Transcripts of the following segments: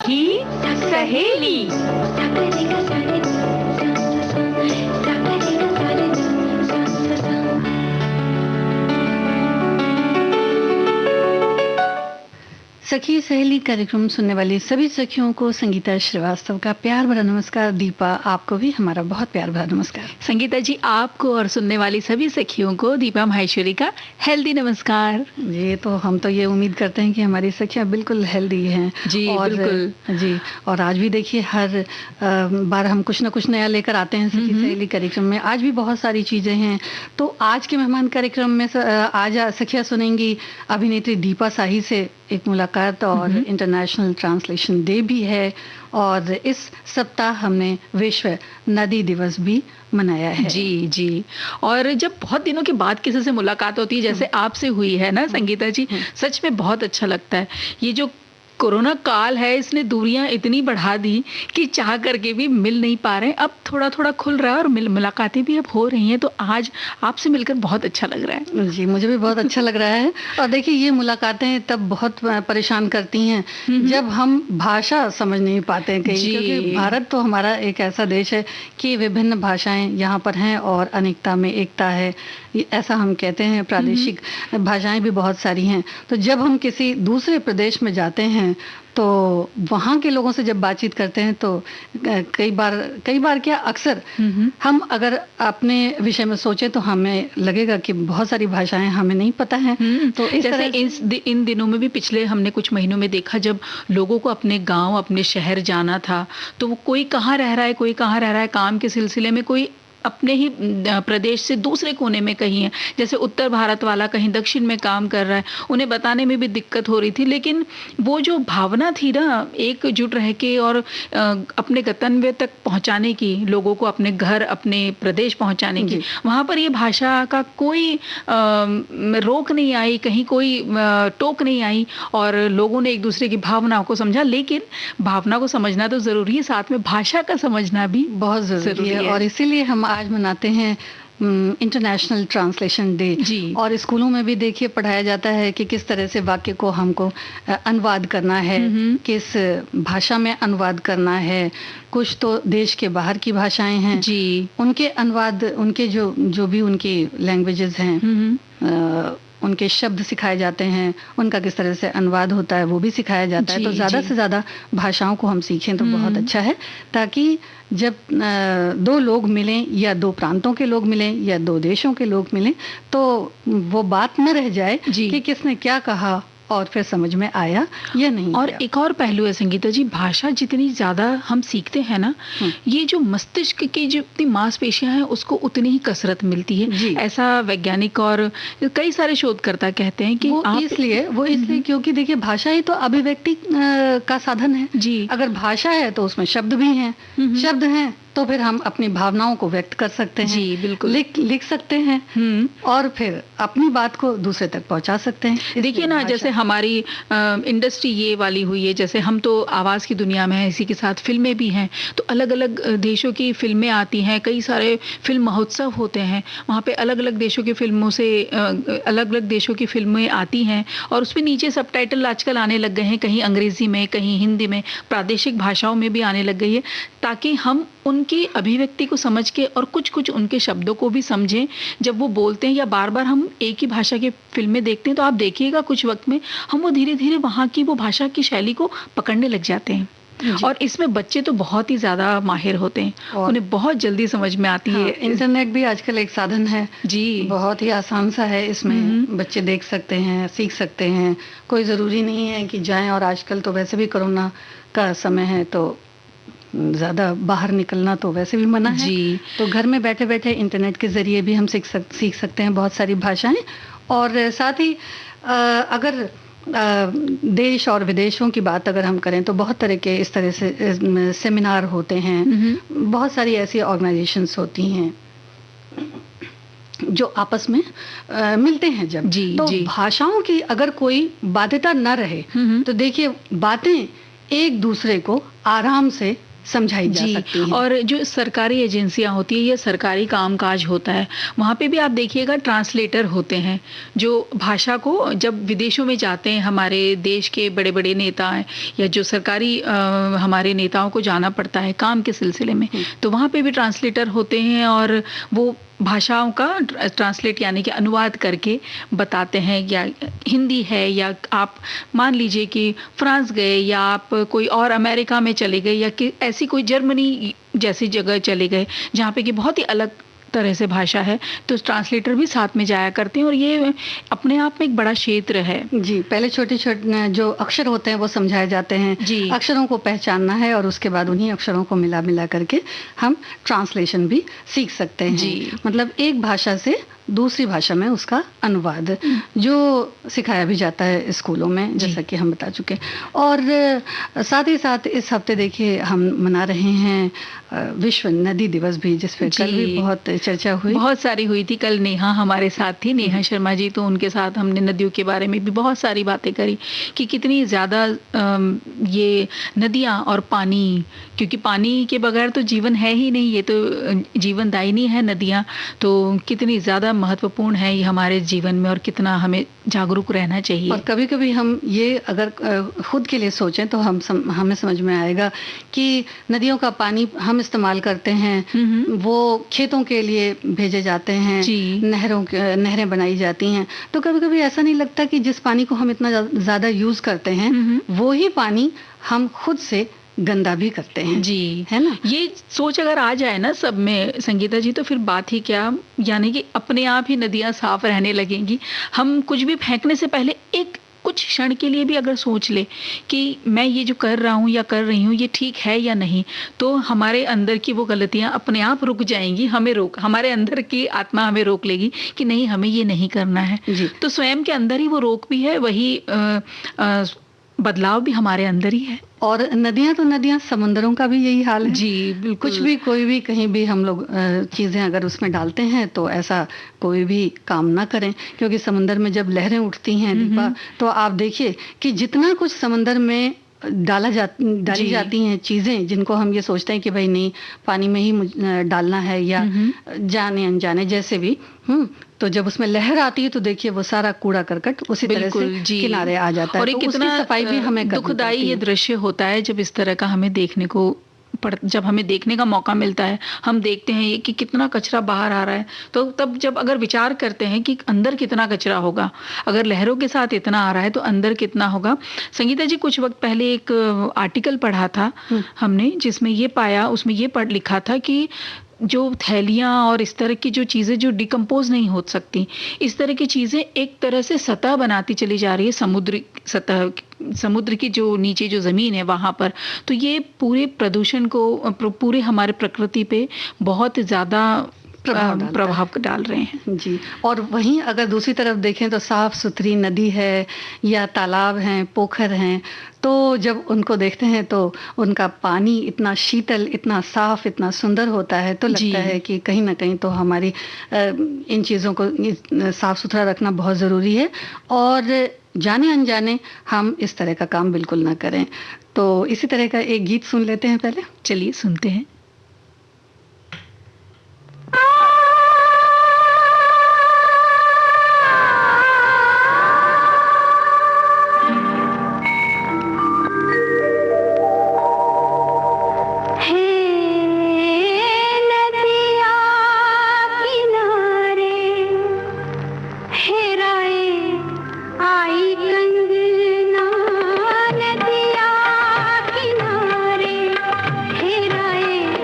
की सहेली। सखी सहेली कार्यक्रम सुनने वाली सभी सखियों को संगीता श्रीवास्तव का प्यार भरा नमस्कार। दीपा, आपको भी हमारा बहुत प्यार भरा नमस्कार। संगीता जी, आपको और सुनने वाली सभी सखियों को दीपा माहेश्वरी का हेल्दी नमस्कार। जी, तो हम तो ये उम्मीद करते हैं कि हमारी सखियां बिल्कुल हेल्दी हैं। जी और बिल्कुल जी, और आज भी देखिए हर बार हम कुछ ना कुछ नया लेकर आते हैं सखी सहेली कार्यक्रम में। आज भी बहुत सारी चीजें हैं। तो आज के मेहमान कार्यक्रम में आज सखियां सुनेंगी अभिनेत्री दीपा शाही से एक मुलाकात, और इंटरनेशनल ट्रांसलेशन डे भी है, और इस सप्ताह हमने विश्व नदी दिवस भी मनाया है। जी जी। और जब बहुत दिनों के बाद किसी से मुलाकात होती है, जैसे आपसे हुई है ना संगीता जी, सच में बहुत अच्छा लगता है। ये जो कोरोना काल है, इसने दूरियां इतनी बढ़ा दी कि चाह करके भी मिल नहीं पा रहे हैं। अब थोड़ा थोड़ा खुल रहा है और मुलाकातें भी अब हो रही हैं। तो आज आपसे मिलकर बहुत अच्छा लग रहा है। जी, मुझे भी बहुत अच्छा लग रहा है। और देखिए, ये मुलाकातें तब बहुत परेशान करती हैं जब हम भाषा समझ नहीं पाते हैं कहीं, क्योंकि भारत तो हमारा एक ऐसा देश है कि विभिन्न भाषाएं यहाँ पर हैं और अनेकता में एकता है, ऐसा हम कहते हैं। प्रादेशिक भाषाएं भी बहुत सारी हैं। तो जब हम किसी दूसरे प्रदेश में जाते हैं तो वहाँ के लोगों से जब बातचीत करते हैं तो कई बार क्या, अक्सर हम अगर अपने विषय में सोचे तो हमें लगेगा कि बहुत सारी भाषाएं हमें नहीं पता हैं। तो इस जैसे इन दिनों में भी, पिछले हमने कुछ महीनों में देखा, जब लोगों को अपने गांव, अपने शहर जाना था, तो वो कोई कहाँ रह रहा है, कोई कहाँ रह रहा है काम के सिलसिले में, कोई अपने ही प्रदेश से दूसरे कोने में कहीं है। जैसे उत्तर भारत वाला कहीं दक्षिण में काम कर रहा है, उन्हें बताने में भी दिक्कत हो रही थी। लेकिन वो जो भावना थी ना, एकजुट रह के और अपने गंतव्य तक पहुंचाने की, लोगों को अपने घर, अपने प्रदेश पहुंचाने की, वहां पर ये भाषा का कोई रोक नहीं आई, कहीं कोई टोक नहीं आई, और लोगों ने एक दूसरे की भावनाओं को समझा। लेकिन भावना को समझना तो जरूरी है, साथ में भाषा का समझना भी बहुत जरूरी है। और इसीलिए हम आज मनाते हैं इंटरनेशनल ट्रांसलेशन डे। और स्कूलों में भी देखिए पढ़ाया जाता है कि किस तरह से वाक्य को हमको अनुवाद करना है, किस भाषा में अनुवाद करना है। कुछ तो देश के बाहर की भाषाएं हैं जी, उनके अनुवाद, उनके जो भी उनकी लैंग्वेजेस हैं, उनके शब्द सिखाए जाते हैं, उनका किस तरह से अनुवाद होता है वो भी सिखाया जाता है। तो ज़्यादा से ज़्यादा भाषाओं को हम सीखें तो बहुत अच्छा है, ताकि जब दो लोग मिलें, या दो प्रांतों के लोग मिलें, या दो देशों के लोग मिलें, तो वो बात न रह जाए कि किसने क्या कहा और फिर समझ में आया या नहीं। और एक और पहलू है संगीता जी, भाषा जितनी ज्यादा हम सीखते हैं ना, ये जो मस्तिष्क की जितनी मांसपेशियां हैं उसको उतनी ही कसरत मिलती है। ऐसा वैज्ञानिक और कई सारे शोधकर्ता कहते हैं कि वो इसलिए क्योंकि देखिए, भाषा ही तो अभिव्यक्ति का साधन है जी। अगर भाषा है तो उसमें शब्द भी हैं, शब्द हैं तो फिर हम अपनी भावनाओं को व्यक्त कर सकते हैं जी, बिल्कुल लिख सकते हैं, और फिर अपनी बात को दूसरे तक पहुंचा सकते हैं। देखिए ना, जैसे हमारी इंडस्ट्री ये वाली हुई है, जैसे हम तो आवाज की दुनिया में हैं, इसी के साथ फिल्में भी हैं, तो अलग अलग देशों की फिल्में आती हैं, कई सारे फिल्म महोत्सव होते हैं, वहाँ पे अलग अलग देशों की फिल्मों से अलग अलग देशों की फिल्में आती हैं, और उसमें नीचे सबटाइटल आजकल आने लग गए हैं, कहीं अंग्रेजी में, कहीं हिंदी में, प्रादेशिक भाषाओं में भी आने लग गई है, ताकि हम उनकी अभिव्यक्ति को समझ के और कुछ कुछ उनके शब्दों को भी समझें जब वो बोलते हैं। या बार बार हम एक ही भाषा की फिल्में देखते हैं तो आप देखिएगा कुछ वक्त में हम वो धीरे धीरे वहाँ की वो भाषा की शैली को पकड़ने लग जाते हैं। और इसमें बच्चे तो बहुत ही ज्यादा माहिर होते हैं, उन्हें बहुत जल्दी समझ में आती है। इंटरनेट भी आजकल एक साधन है जी, बहुत ही आसान सा है। इसमें बच्चे देख सकते हैं, सीख सकते हैं, कोई जरूरी नहीं है कि जाएं। और आजकल तो वैसे भी कोरोना का समय है, तो ज़्यादा बाहर निकलना तो वैसे भी मना है जी। तो घर में बैठे बैठे इंटरनेट के ज़रिए भी हम सीख सकते हैं बहुत सारी भाषाएं। और साथ ही अगर देश और विदेशों की बात अगर हम करें तो बहुत तरह के इस तरह से सेमिनार होते हैं, बहुत सारी ऐसी ऑर्गेनाइजेशंस होती हैं जो आपस में मिलते हैं जब जी, तो जी। भाषाओं की अगर कोई बाध्यता न रहे तो देखिए, बातें एक दूसरे को आराम से समझाई जा सकती हैं। और जो सरकारी एजेंसियां होती है या सरकारी कामकाज होता है, वहाँ पे भी आप देखिएगा ट्रांसलेटर होते हैं जो भाषा को, जब विदेशों में जाते हैं हमारे देश के बड़े बड़े नेता हैं या जो सरकारी हमारे नेताओं को जाना पड़ता है काम के सिलसिले में, तो वहाँ पे भी ट्रांसलेटर होते हैं और वो भाषाओं का ट्रांसलेट यानी कि अनुवाद करके बताते हैं। या हिंदी है, या आप मान लीजिए कि फ्रांस गए या आप कोई और अमेरिका में चले गए या कि ऐसी कोई जर्मनी जैसी जगह चले गए जहाँ पे कि बहुत ही अलग तरह से भाषा है, तो ट्रांसलेटर भी साथ में जाया करते हैं और ये अपने आप में एक बड़ा क्षेत्र है। जी, पहले छोटे छोटे जो अक्षर होते हैं वो समझाए जाते हैं, अक्षरों को पहचानना है और उसके बाद उन्हीं अक्षरों को मिला मिला करके हम ट्रांसलेशन भी सीख सकते हैं। मतलब एक भाषा से दूसरी भाषा में उसका अनुवाद जो सिखाया भी जाता है स्कूलों में, जैसा कि हम बता चुके। और साथ ही साथ इस हफ्ते देखिए हम मना रहे हैं विश्व नदी दिवस भी, जिस पर कल भी बहुत चर्चा हुई, बहुत सारी हुई थी। कल नेहा हमारे साथ थी, नेहा शर्मा जी, तो उनके साथ हमने नदियों के बारे में भी बहुत सारी बातें करी कि कितनी ज़्यादा ये नदियाँ और पानी, क्योंकि पानी के बगैर तो जीवन है ही नहीं, ये तो जीवनदायिनी है नदियाँ, तो कितनी ज़्यादा महत्वपूर्ण है ये हमारे जीवन में और कितना हमें जागरूक रहना चाहिए। और कभी कभी हम ये अगर खुद के लिए सोचें तो हमें समझ में आएगा कि नदियों का पानी हम इस्तेमाल करते हैं, वो खेतों के लिए भेजे जाते हैं, नहरें बनाई जाती हैं, तो कभी कभी ऐसा नहीं लगता कि जिस पानी को हम इतना ज़्यादा यूज़ करते हैं वो ही पानी हम खुद से गंदा भी करते हैं। है ना? ये सोच अगर आ जाए ना सब में संगीता जी, तो फिर बात ही क्या, यानी कि अपने आप ही नदियां साफ रहने लगेंगी। हम कुछ भी फेंकने से पहले एक कुछ क्षण के लिए भी अगर सोच ले कि मैं ये जो कर रहा हूँ या कर रही हूँ ये ठीक है या नहीं, तो हमारे अंदर की वो गलतियां अपने आप रुक जाएंगी। हमारे अंदर की आत्मा हमें रोक लेगी कि नहीं, हमें ये नहीं करना है। तो स्वयं के अंदर ही वो रोक भी है, वही बदलाव भी हमारे अंदर ही है। और नदियां तो नदियां, समुद्रों का भी यही हाल है। जी बिल्कुल। कुछ भी, कोई भी, कहीं भी हम लोग चीजें अगर उसमें डालते हैं तो ऐसा कोई भी काम ना करें, क्योंकि समुद्र में जब लहरें उठती हैं दीपा, तो आप देखिए कि जितना कुछ समुद्र में डाली जाती हैं चीजें, जिनको हम ये सोचते हैं कि भाई नहीं पानी में ही डालना है या जाने अनजाने जैसे भी, तो जब उसमें लहर आती है तो देखिए वो सारा कूड़ा करकट उसी तरह से किनारे आ जाता है। और तो कितना सफाई भी हमें दुखदाई ये दृश्य होता है जब इस तरह का हमें देखने को जब हमें देखने का मौका मिलता है, हम देखते हैं ये कि कितना कचरा बाहर आ रहा है, तो तब जब अगर विचार करते हैं कि अंदर कितना कचरा होगा, अगर लहरों के साथ इतना आ रहा है तो अंदर कितना होगा। संगीता जी, कुछ वक्त पहले एक आर्टिकल पढ़ा था हमने, जिसमें ये पाया, उसमें ये लिखा था कि जो थैलियाँ और इस तरह की जो चीज़ें जो डिकम्पोज नहीं हो सकती, इस तरह की चीज़ें एक तरह से सतह बनाती चली जा रही है, समुद्र की जो नीचे जो ज़मीन है वहाँ पर। तो ये पूरे प्रदूषण को, पूरे हमारे प्रकृति पे बहुत ज़्यादा प्रभाव डाल रहे हैं। जी। और वहीं अगर दूसरी तरफ देखें तो साफ सुथरी नदी है या तालाब हैं, पोखर हैं, तो जब उनको देखते हैं तो उनका पानी इतना शीतल, इतना साफ, इतना सुंदर होता है, तो लगता है कि कहीं ना कहीं तो हमारी इन चीज़ों को साफ सुथरा रखना बहुत ज़रूरी है और जाने अनजाने हम इस तरह का काम बिल्कुल ना करें। तो इसी तरह का एक गीत सुन लेते हैं पहले। चलिए सुनते हैं। हेराए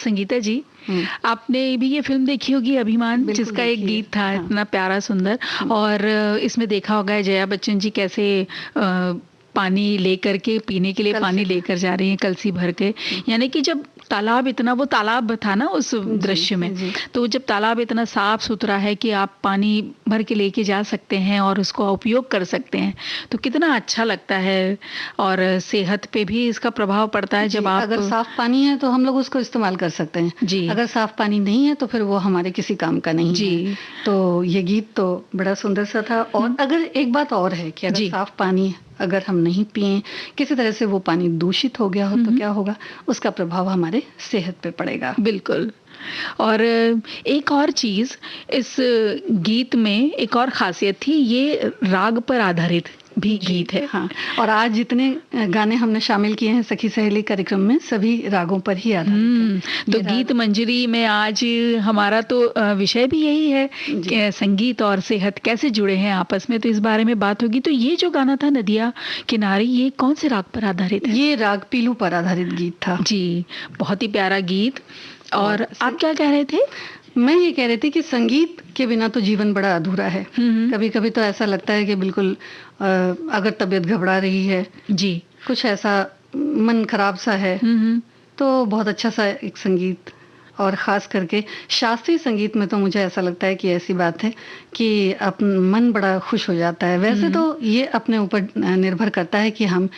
संगीता जी, आपने भी ये फिल्म देखी होगी अभिमान, जिसका एक गीत था, हाँ, इतना प्यारा सुंदर, और इसमें देखा होगा जया बच्चन जी कैसे पानी लेकर के, पीने के लिए पानी लेकर जा रही हैं कलसी भर के। यानी कि जब तालाब इतना, वो तालाब था ना उस दृश्य में, तो जब तालाब इतना साफ सुथरा है कि आप पानी भर के लेके जा सकते हैं और उसको उपयोग कर सकते हैं, तो कितना अच्छा लगता है। और सेहत पे भी इसका प्रभाव पड़ता है। जब आप, अगर साफ पानी है तो हम लोग उसको इस्तेमाल कर सकते हैं जी, अगर साफ पानी नहीं है तो फिर वो हमारे किसी काम का नहीं जी है। तो ये गीत तो बड़ा सुंदर सा था। और अगर एक बात और है कि अगर साफ पानी अगर हम नहीं पिए, किसी तरह से वो पानी दूषित हो गया हो, तो क्या होगा, उसका प्रभाव हमारे सेहत पे पड़ेगा। बिल्कुल। और एक और चीज, इस गीत में एक और खासियत थी, ये राग पर आधारित भी गीत है। हाँ, और आज जितने गाने हमने शामिल किए हैं सखी सहेली कार्यक्रम में, सभी रागों पर ही आधारित है। तो गीत मंजरी में आज हमारा तो विषय भी यही है कि संगीत और सेहत कैसे जुड़े हैं आपस में, तो इस बारे में बात होगी। तो ये जो गाना था नदिया किनारे, ये कौन से राग पर आधारित है? ये राग पीलू पर आधारित गीत था जी, बहुत ही प्यारा गीत। और आप क्या कह रहे थे? मैं ये कह रही थी कि संगीत के बिना तो जीवन बड़ा अधूरा है। कभी कभी तो ऐसा लगता है कि बिल्कुल अगर तबीयत घबरा रही है जी, कुछ ऐसा मन खराब सा है, तो बहुत अच्छा सा एक संगीत, और ख़ास करके शास्त्रीय संगीत में तो मुझे ऐसा लगता है कि ऐसी बात है कि मन बड़ा खुश हो जाता है। वैसे तो ये अपने ऊपर निर्भर करता है कि हम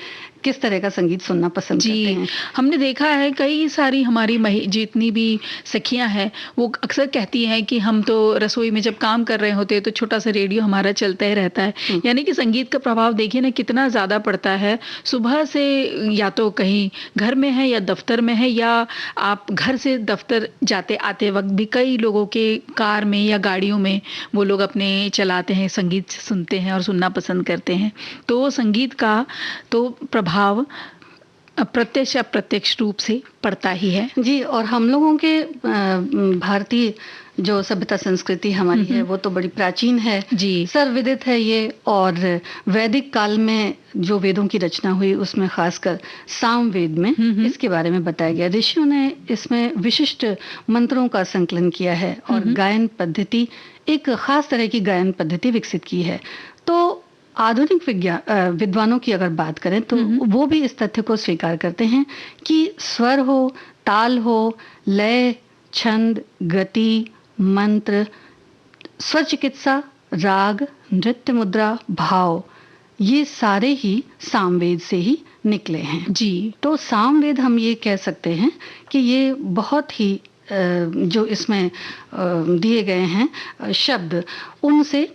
किस तरह का संगीत सुनना पसंद करते हैं। हमने देखा है कई सारी हमारी जितनी भी सखियां हैं, वो अक्सर कहती हैं कि हम तो रसोई में जब काम कर रहे होते हैं तो छोटा सा रेडियो हमारा चलता ही रहता है। यानी कि संगीत का प्रभाव देखिए ना कितना ज़्यादा पड़ता है। सुबह से या तो कहीं घर में है या दफ्तर में है, या आप घर से दफ्तर जाते आते वक्त भी कई लोगों के कार में या गाड़ियों में वो लोग अपने चलाते हैं, संगीत सुनते हैं और सुनना पसंद करते हैं। तो संगीत का तो प्रभाव प्रत्यक्ष अप्रत्यक्ष रूप से पड़ता ही है जी। और हम लोगों के भारतीय जो सभ्यता संस्कृति हमारी है वो तो बड़ी प्राचीन है जी, सर्वविदित है ये। और वैदिक काल में जो वेदों की रचना हुई उसमें खासकर सामवेद में इसके बारे में बताया गया। ऋषियों ने इसमें विशिष्ट मंत्रों का संकलन किया है और गायन पद्धति, एक खास तरह की गायन पद्धति विकसित की है। तो आधुनिक विद्वानों की अगर बात करें तो वो भी इस तथ्य को स्वीकार करते हैं कि स्वर हो, ताल हो, लय, छंद, गति, मंत्र, स्वर चिकित्सा, राग, नृत्य मुद्रा, भाव, ये सारे ही सामवेद से ही निकले हैं जी। तो सामवेद हम ये कह सकते हैं कि ये बहुत ही जो इसमें दिए गए हैं शब्द, उनसे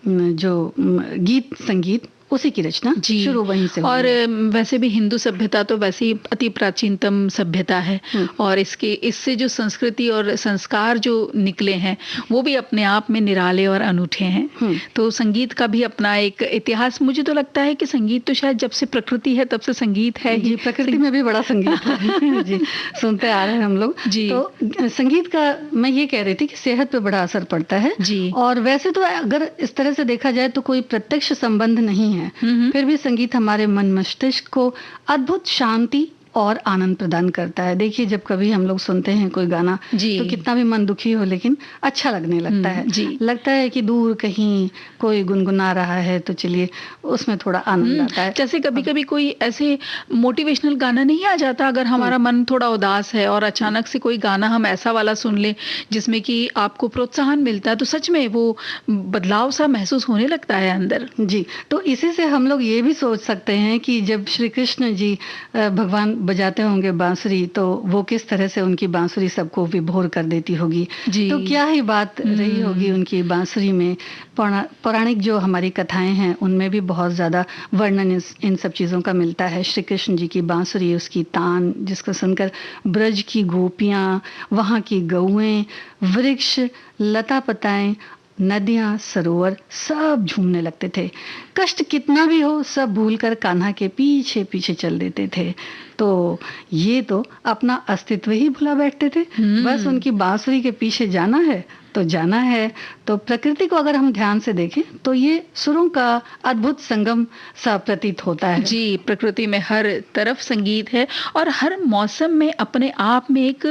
जो गीत संगीत उसी की रचना शुरू वहीं से। और वैसे भी हिंदू सभ्यता तो वैसे ही अति प्राचीनतम सभ्यता है, और इससे जो संस्कृति और संस्कार जो निकले हैं वो भी अपने आप में निराले और अनूठे हैं। तो संगीत का भी अपना एक इतिहास, मुझे तो लगता है कि संगीत तो शायद जब से प्रकृति है तब से संगीत है जी। प्रकृति में भी बड़ा संगीत है जी, सुनते आ रहे हैं हम लोग जी। तो संगीत का मैं ये कह रही थी कि सेहत पे बड़ा असर पड़ता है जी। और वैसे तो अगर इस तरह से देखा जाए तो कोई प्रत्यक्ष संबंध नहीं है, फिर भी संगीत हमारे मन मस्तिष्क को अद्भुत शांति और आनंद प्रदान करता है। देखिए जब कभी हम लोग सुनते हैं कोई गाना तो कितना भी मन दुखी हो लेकिन अच्छा लगने लगता है जी। लगता है कि दूर कहीं कोई गुनगुना रहा है तो चलिए उसमें थोड़ा आनंद आता है। जैसे कभी कभी कोई ऐसे मोटिवेशनल गाना नहीं आ जाता, अगर हमारा मन थोड़ा उदास है और अचानक से कोई गाना हम ऐसा वाला सुन ले जिसमें कि आपको प्रोत्साहन मिलता है, तो सच में वो बदलाव सा महसूस होने लगता है अंदर जी। तो इसी से हम लोग ये भी सोच सकते हैं कि जब श्री कृष्ण जी भगवान बजाते होंगे बांसुरी, तो वो किस तरह से उनकी बांसुरी सबको विभोर कर देती होगी। तो क्या ही बात रही होगी उनकी बांसुरी में। पौराणिक जो हमारी कथाएं हैं उनमें भी बहुत ज़्यादा वर्णन इन सब चीज़ों का मिलता है। श्री कृष्ण जी की बांसुरी, उसकी तान जिसको सुनकर ब्रज की गोपियाँ, वहाँ की गौएं, वृक्ष, लता पताएं, नदियाँ, सरोवर सब झूमने लगते थे। कष्ट कितना भी हो सब भूलकर कान्हा के पीछे पीछे चल देते थे। तो ये तो अपना अस्तित्व ही भुला बैठते थे। बस उनकी बांसुरी के पीछे जाना है तो जाना है। तो प्रकृति को अगर हम ध्यान से देखें तो ये सुरों का अद्भुत संगम सा प्रतीत होता है। जी, प्रकृति में हर तरफ संगीत है और हर मौसम में अपने आप में एक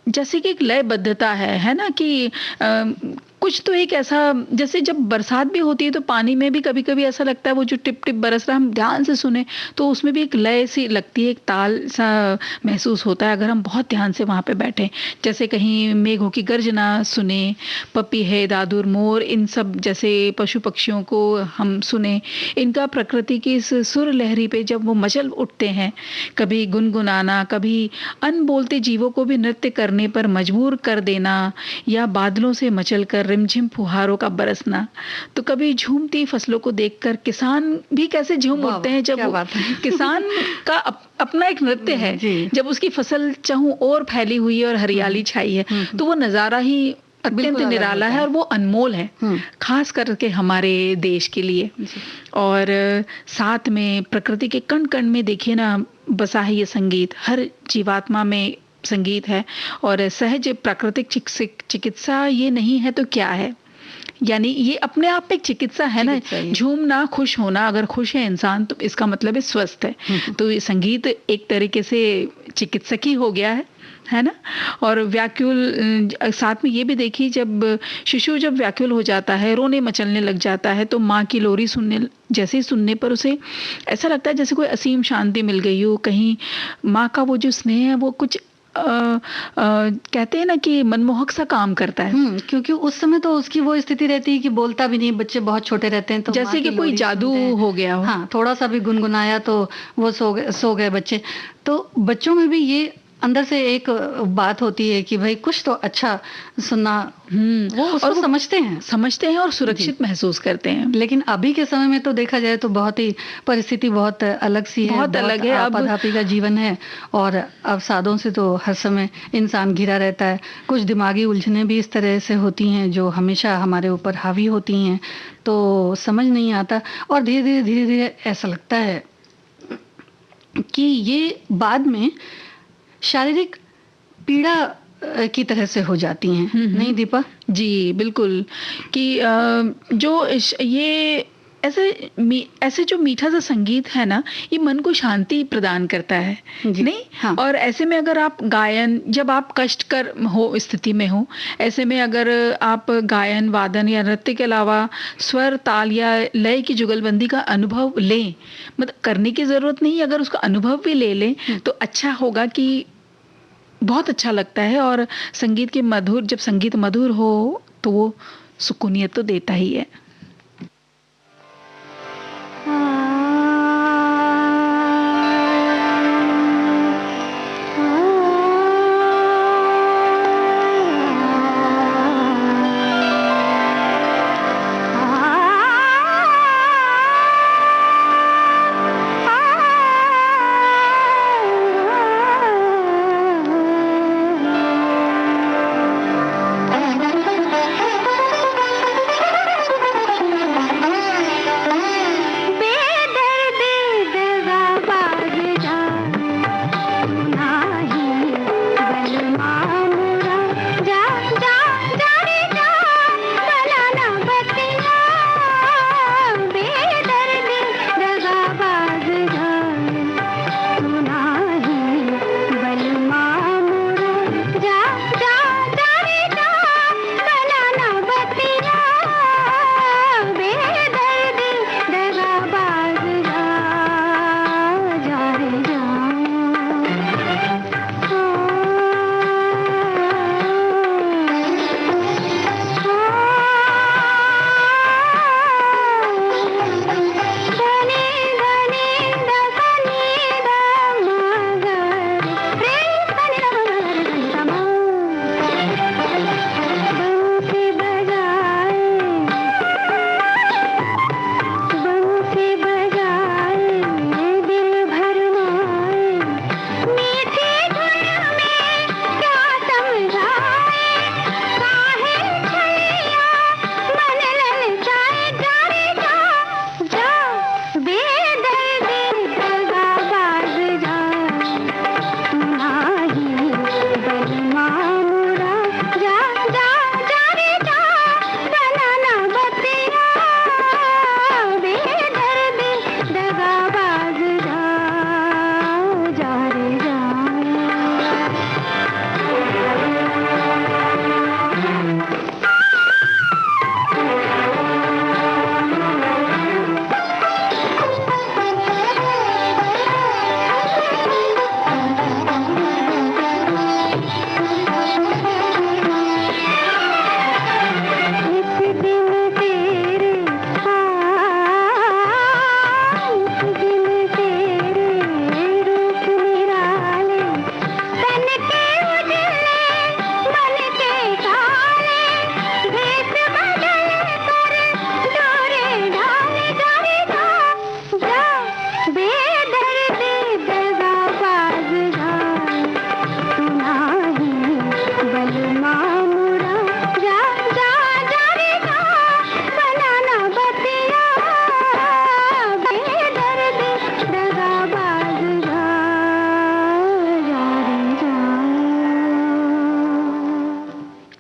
जैसे कि एक लयबद्धता है ना, कि कुछ तो एक ऐसा, जैसे जब बरसात भी होती है तो पानी में भी कभी कभी ऐसा लगता है वो जो टिप टिप बरस रहा है, हम ध्यान से सुने तो उसमें भी एक लय सी लगती है, एक ताल सा महसूस होता है अगर हम बहुत ध्यान से वहाँ पे बैठे। जैसे कहीं मेघों की गर्जना सुने, पपीहे, दादुर, मोर, इन सब जैसे पशु पक्षियों को हम सुने, इनका प्रकृति की इस सुर लहरी पे जब वो मचल उठते हैं, कभी गुनगुनाना, कभी अनबोलते जीवों को भी नृत्य करने पर मजबूर कर देना, या बादलों से मचल कर रिमझिम फुहारों का बरसना, तो कभी झूमती फसलों को देखकर किसान भी कैसे झूम उठते हैं जब किसान का अपना एक नृत्य है, जब उसकी फसल चाहूं और फैली हुई है और हरियाली छाई है, तो वो नजारा ही अत्यंत निराला है और वो अनमोल है, खास करके हमारे देश के लिए। और साथ में प्रकृति के कण कण में देखिए ना बसा है ये संगीत, हर जीवात्मा में संगीत है। और सहज प्राकृतिक चिकित्सा ये नहीं है तो क्या है, यानी ये अपने आप में एक चिकित्सा है ना, झूमना, खुश होना। अगर खुश है इंसान तो इसका मतलब है स्वस्थ है। तो ये संगीत एक तरीके से चिकित्सक ही हो गया है ना। और व्याकुल, साथ में ये भी देखिए जब शिशु जब व्याकुल हो जाता है, रोने मचलने लग जाता है, तो माँ की लोरी जैसे ही सुनने पर उसे ऐसा लगता है जैसे कोई असीम शांति मिल गई हो। कहीं माँ का वो जो स्नेह है वो कुछ कहते हैं ना कि मनमोहक सा काम करता है। क्योंकि उस समय तो उसकी वो स्थिति रहती है कि बोलता भी नहीं, बच्चे बहुत छोटे रहते हैं, तो जैसे कि कोई जादू हो गया हो। हाँ, थोड़ा सा भी गुनगुनाया तो वो सो गए बच्चे। तो बच्चों में भी ये अंदर से एक बात होती है कि भाई कुछ तो अच्छा सुनना, वो उसको समझते हैं और सुरक्षित महसूस करते हैं। लेकिन अभी के समय में तो देखा जाए तो बहुत ही परिस्थिति बहुत अलग सी है, बहुत अलग है। आपाधापी का जीवन है और अवसादों से तो हर समय इंसान घिरा रहता है। कुछ दिमागी उलझने भी इस तरह से होती हैं जो हमेशा हमारे ऊपर हावी होती हैं, तो समझ नहीं आता। और धीरे धीरे ऐसा लगता है कि ये बाद में शारीरिक पीड़ा की तरह से हो जाती हैं। नहीं दीपा? जी बिल्कुल, कि जो ये ऐसे जो मीठा सा संगीत है ना, ये मन को शांति प्रदान करता है, नहीं? हाँ। और ऐसे में अगर आप गायन, जब आप कष्टकर हो स्थिति में हो, ऐसे में अगर आप गायन, वादन या नृत्य के अलावा स्वर, ताल या लय की जुगलबंदी का अनुभव लें, मतलब करने की जरूरत नहीं, अगर उसका अनुभव भी ले लें तो अच्छा होगा, कि बहुत अच्छा लगता है। और संगीत के मधुर, जब संगीत मधुर हो तो वो सुकूनियत तो देता ही है।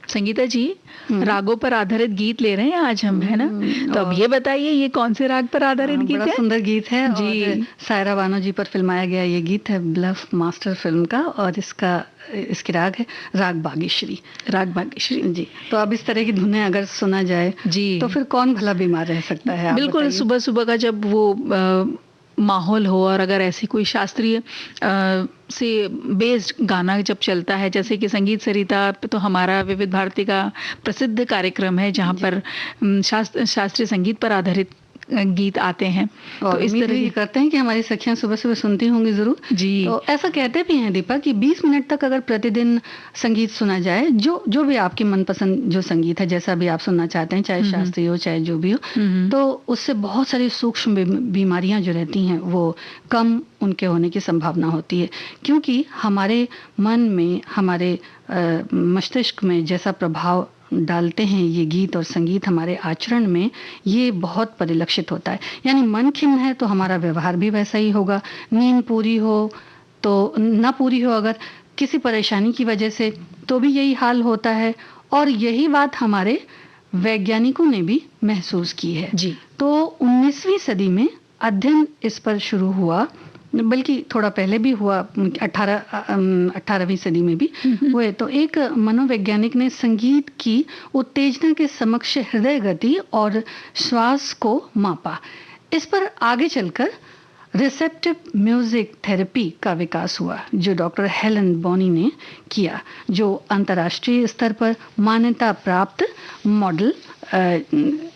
संगीता जी, रागों पर आधारित गीत ले रहे हैं आज हम, है ना? तो अब ये बताइए, ये कौन से राग पर आधारित गीत है? बड़ा सुंदर गीत है जी। और सायरा बानो जी पर फिल्माया गया ये गीत है ब्लफ मास्टर फिल्म का, और इसकी राग है राग बागेश्वरी। राग बागेश्वरी जी। तो अब इस तरह की धुनें अगर सुना जाए जी, तो फिर कौन भला बीमार रह सकता है? बिल्कुल, सुबह सुबह का जब वो माहौल हो और अगर ऐसी कोई शास्त्रीय से बेस्ड गाना जब चलता है, जैसे कि संगीत सरिता तो हमारा विविध भारती का प्रसिद्ध कार्यक्रम है जहाँ पर शास्त्रीय संगीत पर आधारित गीत आते हैं, और तो इस तरह की करते हैं कि हमारी सखियां सुबह सुबह सुनती होंगी जरूर जी। तो ऐसा कहते भी हैं दीपा कि 20 मिनट तक अगर प्रतिदिन संगीत सुना जाए, जो भी आपकी मनपसंद जो संगीत है, जैसा भी आप सुनना चाहते हैं, चाहे शास्त्रीय हो चाहे जो भी हो, तो उससे बहुत सारी सूक्ष्म बीमारियां जो रहती हैं वो कम उनके होने की संभावना होती है, क्योंकि हमारे मन में, हमारे मस्तिष्क में जैसा प्रभाव डालते हैं ये गीत और संगीत हमारे आचरण में, ये बहुत परिलक्षित होता है। यानी मन खिन्न है तो हमारा व्यवहार भी वैसा ही होगा, नींद पूरी हो तो ना पूरी हो अगर किसी परेशानी की वजह से, तो भी यही हाल होता है। और यही बात हमारे वैज्ञानिकों ने भी महसूस की है जी। तो 19वीं सदी में अध्ययन इस पर शुरू हुआ, बल्कि थोड़ा पहले भी हुआ, 18वीं सदी में भी हुए। तो एक मनोवैज्ञानिक ने संगीत की उत्तेजना के समक्ष हृदय गति और श्वास को मापा। इस पर आगे चलकर रिसेप्टिव म्यूजिक थेरेपी का विकास हुआ, जो डॉक्टर हेलन बॉनी ने किया, जो अंतर्राष्ट्रीय स्तर पर मान्यता प्राप्त मॉडल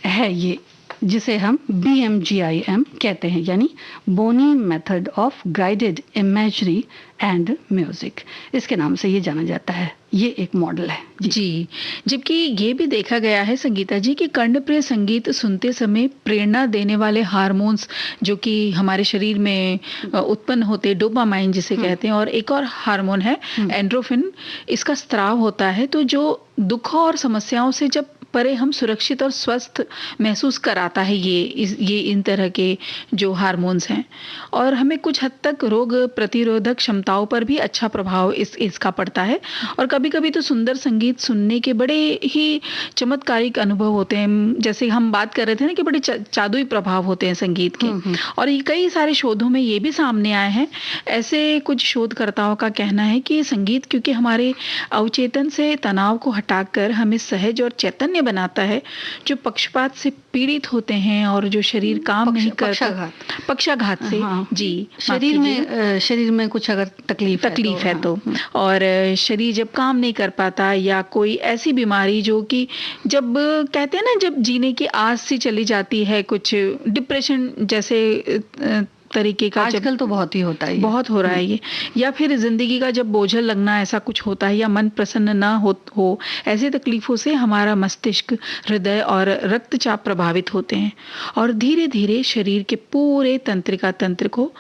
है ये, जिसे हम BMGIM कहते हैं, यानी Bonny method of guided imagery and music, इसके नाम से ये जाना जाता है। ये एक मॉडल है जी। जबकि ये भी देखा गया है संगीता जी कि कर्णप्रिय संगीत सुनते समय प्रेरणा देने वाले हार्मोन्स जो कि हमारे शरीर में उत्पन्न होते, डोपामाइन जिसे कहते हैं, और एक और हार्मोन है एंड्रोफिन, इसका स्त्राव होता है। तो जो दुख और समस्याओं से जब परे हम सुरक्षित और स्वस्थ महसूस कराता है ये इन तरह के जो हार्मोन्स हैं, और हमें कुछ हद तक रोग प्रतिरोधक क्षमताओं पर भी अच्छा प्रभाव इसका पड़ता है। और कभी-कभी तो सुंदर संगीत सुनने के बड़े ही चमत्कारिक अनुभव होते हैं, जैसे हम बात कर रहे थे ना कि बड़े जादुई प्रभाव होते हैं संगीत के। और ये कई सारे शोधों में ये भी सामने आए हैं। ऐसे कुछ शोधकर्ताओं का कहना है कि संगीत क्योंकि हमारे अवचेतन से तनाव को हटाकर हमें सहज और चैतन्य बनाता है, जो पक्षपात से पीड़ित होते हैं और जो शरीर काम नहीं करता, पक्षाघात से जी, शरीर में कुछ अगर तकलीफ है तो और शरीर जब काम नहीं कर पाता, या कोई ऐसी बीमारी जो कि जब कहते हैं ना, जब जीने की आस सी चली जाती है, कुछ डिप्रेशन जैसे तरीके का आजकल तो बहुत ही होता है, बहुत हो रहा है ये, या फिर जिंदगी का जब बोझल लगना, ऐसा कुछ होता है, या मन प्रसन्न ना हो ऐसी तकलीफों से हमारा मस्तिष्क, हृदय और रक्तचाप प्रभावित होते हैं और धीरे धीरे शरीर के पूरे तंत्रिका तंत्र को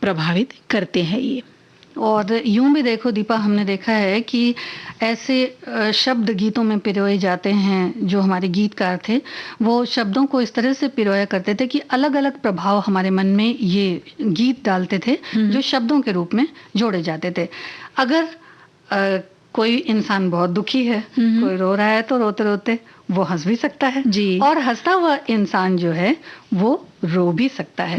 प्रभावित करते हैं ये। और यूं भी देखो दीपा, हमने देखा है कि ऐसे शब्द गीतों में पिरोए जाते हैं, जो हमारे गीतकार थे वो शब्दों को इस तरह से पिरोया करते थे कि अलग अलग प्रभाव हमारे मन में ये गीत डालते थे, जो शब्दों के रूप में जोड़े जाते थे। अगर कोई इंसान बहुत दुखी है, कोई रो रहा है, तो रोते रोते वो हंस भी सकता है जी। और हंसता हुआ इंसान जो है वो रो भी सकता है।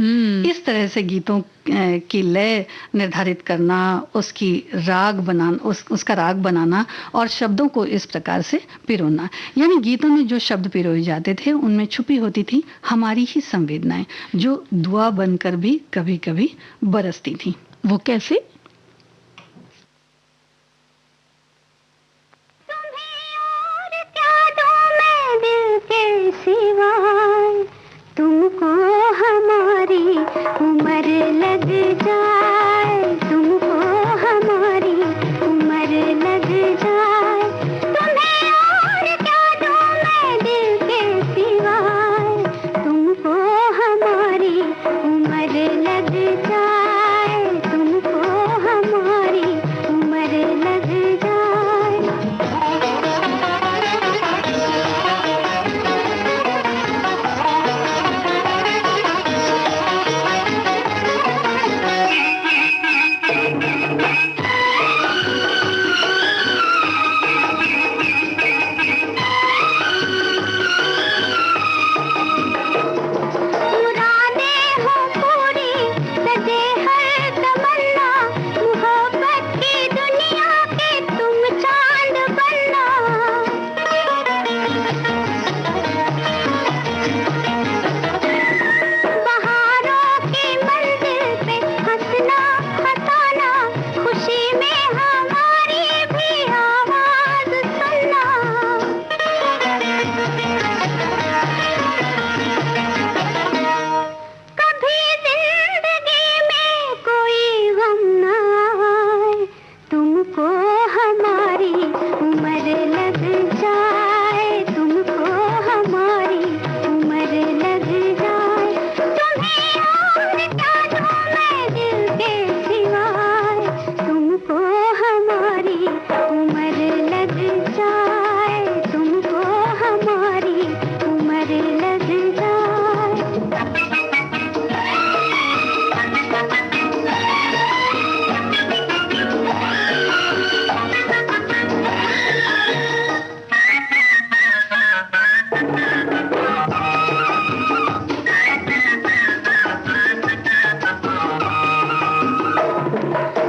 इस तरह से गीतों की लय निर्धारित करना, उसकी राग बनाना, उसका राग बनाना और शब्दों को इस प्रकार से पिरोना, यानी गीतों में जो शब्द पिरोए जाते थे उनमें छुपी होती थी हमारी ही संवेदनाएं, जो दुआ बनकर भी कभी कभी बरसती थी। वो कैसे? सिवाय तुमको हमारी उम्र लग जाए, तुमको हमारी उम्र लग जाए, तुम्हें और क्या दूं मैं दिल के सिवाय, तुमको हमारी उम्र लग लग जाए, तुमको हमारी उम्र लग जाए। मुरादे हो पूरी, सजे हर तमन्ना, मोहब्बत की दुनिया के तुम चांद बनना। बहारों की मंजिल पे हंसना हंसाना, खुशी में हमारी भी आवाज सुनना। कभी जिंदगी में कोई गम ना आए, तुमको हमारी उम्र लग जाए, तुमको हमारी उम्र लग जाए। तुम्हें और क्या दूं मैं दिल के सिवाय, तुमको हमारी उम्र लग जाए, तुमको हमारी उम्र लग जाए।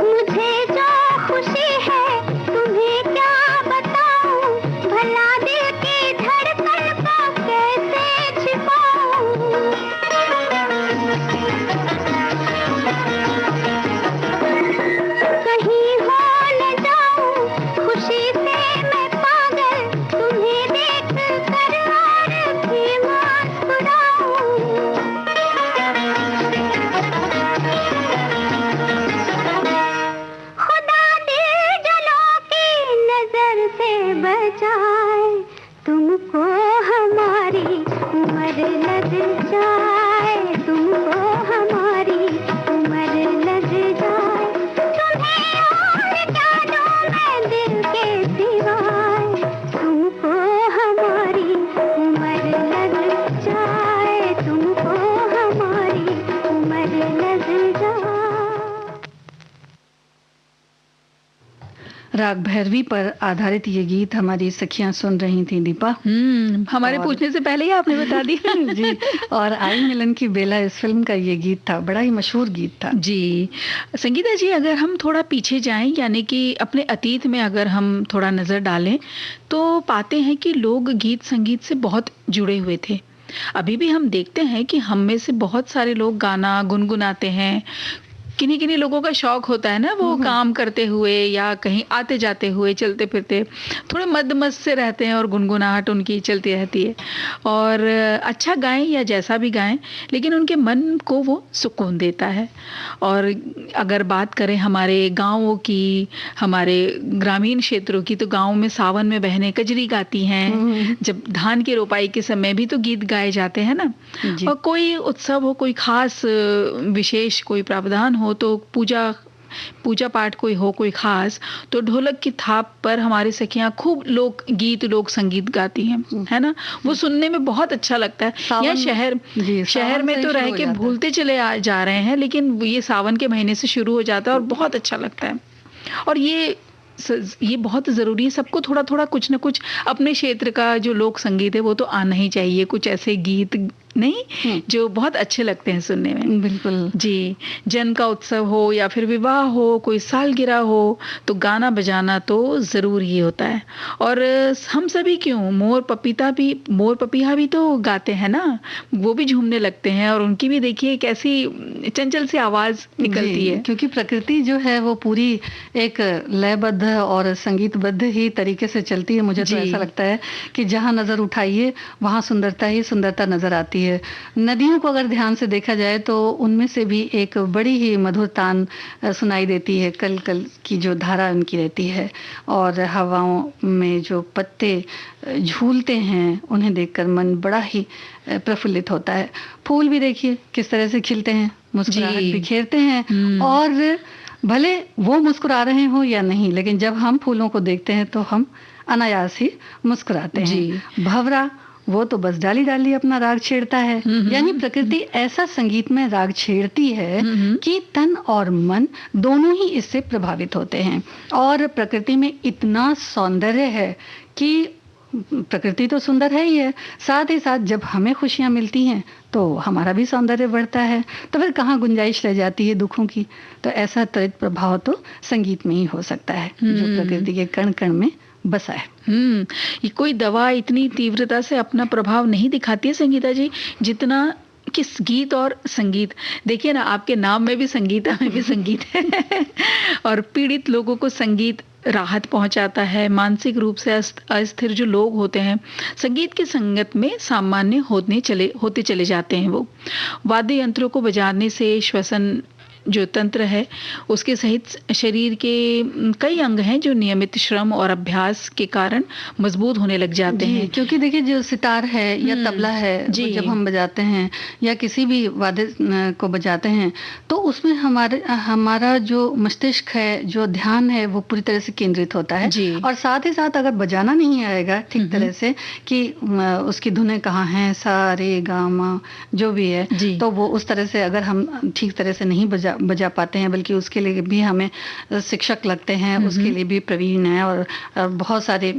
मुझे जो खुशी है तुम्हें क्या बताऊं, भला दिल की धड़कन को कैसे छिपाऊं। कहीं हो न जाऊं खुशी से मैं पागल, तुम्हें देख कर और भी मुस्कुराऊं। खुदा दिल जलों की नजर से बचाए, तुमको हमारी उम्र लग जाए, तुमको हमारी उम्र लग जाए। तुम्हें और क्या दूं मैं दिल के सिवाय, तुमको हमारी उम्र लग जाए, तुमको हमारी उम्र लग जाए। राग भैरवी पर आधारित ये गीत हमारी सखियां सुन रही थी दीपा। हमारे पूछने से पहले ही आपने बता दी। जी, और आई मिलन की बेला इस फिल्म का ये गीत था, बड़ा ही मशहूर गीत था। जी संगीता जी, अगर हम थोड़ा पीछे जाएं, यानी कि अपने अतीत में अगर हम थोड़ा नज़र डालें तो पाते हैं कि लोग गीत संगीत से बहुत जुड़े हुए थे। अभी भी हम देखते हैं कि हम में से बहुत सारे लोग गाना गुनगुनाते हैं। किन्हीं किन्हीं लोगों का शौक होता है ना, वो काम करते हुए या कहीं आते जाते हुए चलते फिरते थोड़े मद्दमस्त से रहते हैं और गुनगुनाहट उनकी चलती रहती है। और अच्छा गाएं या जैसा भी गाएं, लेकिन उनके मन को वो सुकून देता है। और अगर बात करें हमारे गाँवों की, हमारे ग्रामीण क्षेत्रों की, तो गाँव में सावन में बहनें कजरी गाती हैं। जब धान की रोपाई के समय भी तो गीत गाए जाते हैं ना। और कोई उत्सव हो, कोई खास विशेष कोई प्रावधान हो, तो पूजा पाठ कोई हो, कोई खास, तो ढोलक की थाप पर हमारी सखियां खूब लोक गीत लोक संगीत गाती हैं, है ना। वो सुनने में बहुत अच्छा लगता है। या शहर में तो रह के भूलते चले जा रहे हैं, लेकिन ये सावन के महीने से शुरू हो जाता है और बहुत अच्छा लगता है। और ये बहुत ज़रूरी है, सबको थोड़ा थोड़ा कुछ ना कुछ अपने क्षेत्र का जो लोक संगीत है वो तो आना ही चाहिए। कुछ ऐसे गीत नहीं जो बहुत अच्छे लगते हैं सुनने में। बिल्कुल जी, जन्म का उत्सव हो या फिर विवाह हो, कोई सालगिरह हो, तो गाना बजाना तो ज़रूर ही होता है। और हम सभी क्यों, मोर पपीहा भी तो गाते हैं ना, वो भी झूमने लगते हैं और उनकी भी देखिए कैसी चंचल सी आवाज़ निकलती है। क्योंकि प्रकृति जो है वो पूरी एक लयबद्ध और संगीतबद्ध ही तरीके से चलती है। मुझे तो ऐसा लगता है कि जहाँ नज़र उठाइए वहाँ सुंदरता ही सुंदरता नज़र आती है। नदियों को अगर ध्यान से देखा जाए तो उनमें से भी एक बड़ी ही मधुर तान सुनाई देती है, कल कल की जो धारा उनकी रहती है। और हवाओं में जो पत्ते झूलते हैं उन्हें देखकर मन बड़ा ही प्रफुल्लित होता है। फूल भी देखिए किस तरह से खिलते हैं, मुस्कुराहट बिखेरते हैं, और भले वो मुस्कुरा रहे हो या नहीं, लेकिन जब हम फूलों को देखते हैं तो हम अनायास ही मुस्कुराते हैं। भंवरा वो तो बस डाली डाली अपना राग छेड़ता है। यानी प्रकृति ऐसा संगीत में राग छेड़ती है कि तन और मन दोनों ही इससे प्रभावित होते हैं। और प्रकृति में इतना सौंदर्य है कि प्रकृति तो सुंदर है ही है, साथ ही साथ जब हमें खुशियां मिलती हैं तो हमारा भी सौंदर्य बढ़ता है। तो फिर कहाँ गुंजाइश रह जाती है दुखों की। तो ऐसा त्वरित प्रभाव तो संगीत में ही हो सकता है, जो प्रकृति के कण कण में बसा है। ये कोई दवा इतनी तीव्रता से अपना प्रभाव नहीं दिखाती है संगीता जी, जितना कि गीत और संगीत। देखिए ना, आपके नाम में भी संगीता में भी संगीत है। और पीड़ित लोगों को संगीत राहत पहुंचाता है। मानसिक रूप से अस्थिर जो लोग होते हैं, संगीत की संगत में सामान्य होते चले जाते हैं। वो वाद्य यंत्रों को बजाने से श्वसन जो तंत्र है उसके सहित शरीर के कई अंग हैं जो नियमित श्रम और अभ्यास के कारण मजबूत होने लग जाते हैं। क्योंकि देखिए, जो सितार है या तबला है, जब हम बजाते हैं या किसी भी वाद्य को बजाते हैं, तो उसमें हमारा जो मस्तिष्क है, जो ध्यान है, वो पूरी तरह से केंद्रित होता है। और साथ ही साथ अगर बजाना नहीं आएगा ठीक तरह से कि उसकी धुनें कहाँ हैं, सा रे गा मा जो भी है, तो वो उस तरह से अगर हम ठीक तरह से नहीं बजा पाते हैं, बल्कि उसके लिए भी हमें शिक्षक लगते हैं, उसके लिए भी प्रवीण है, और बहुत सारे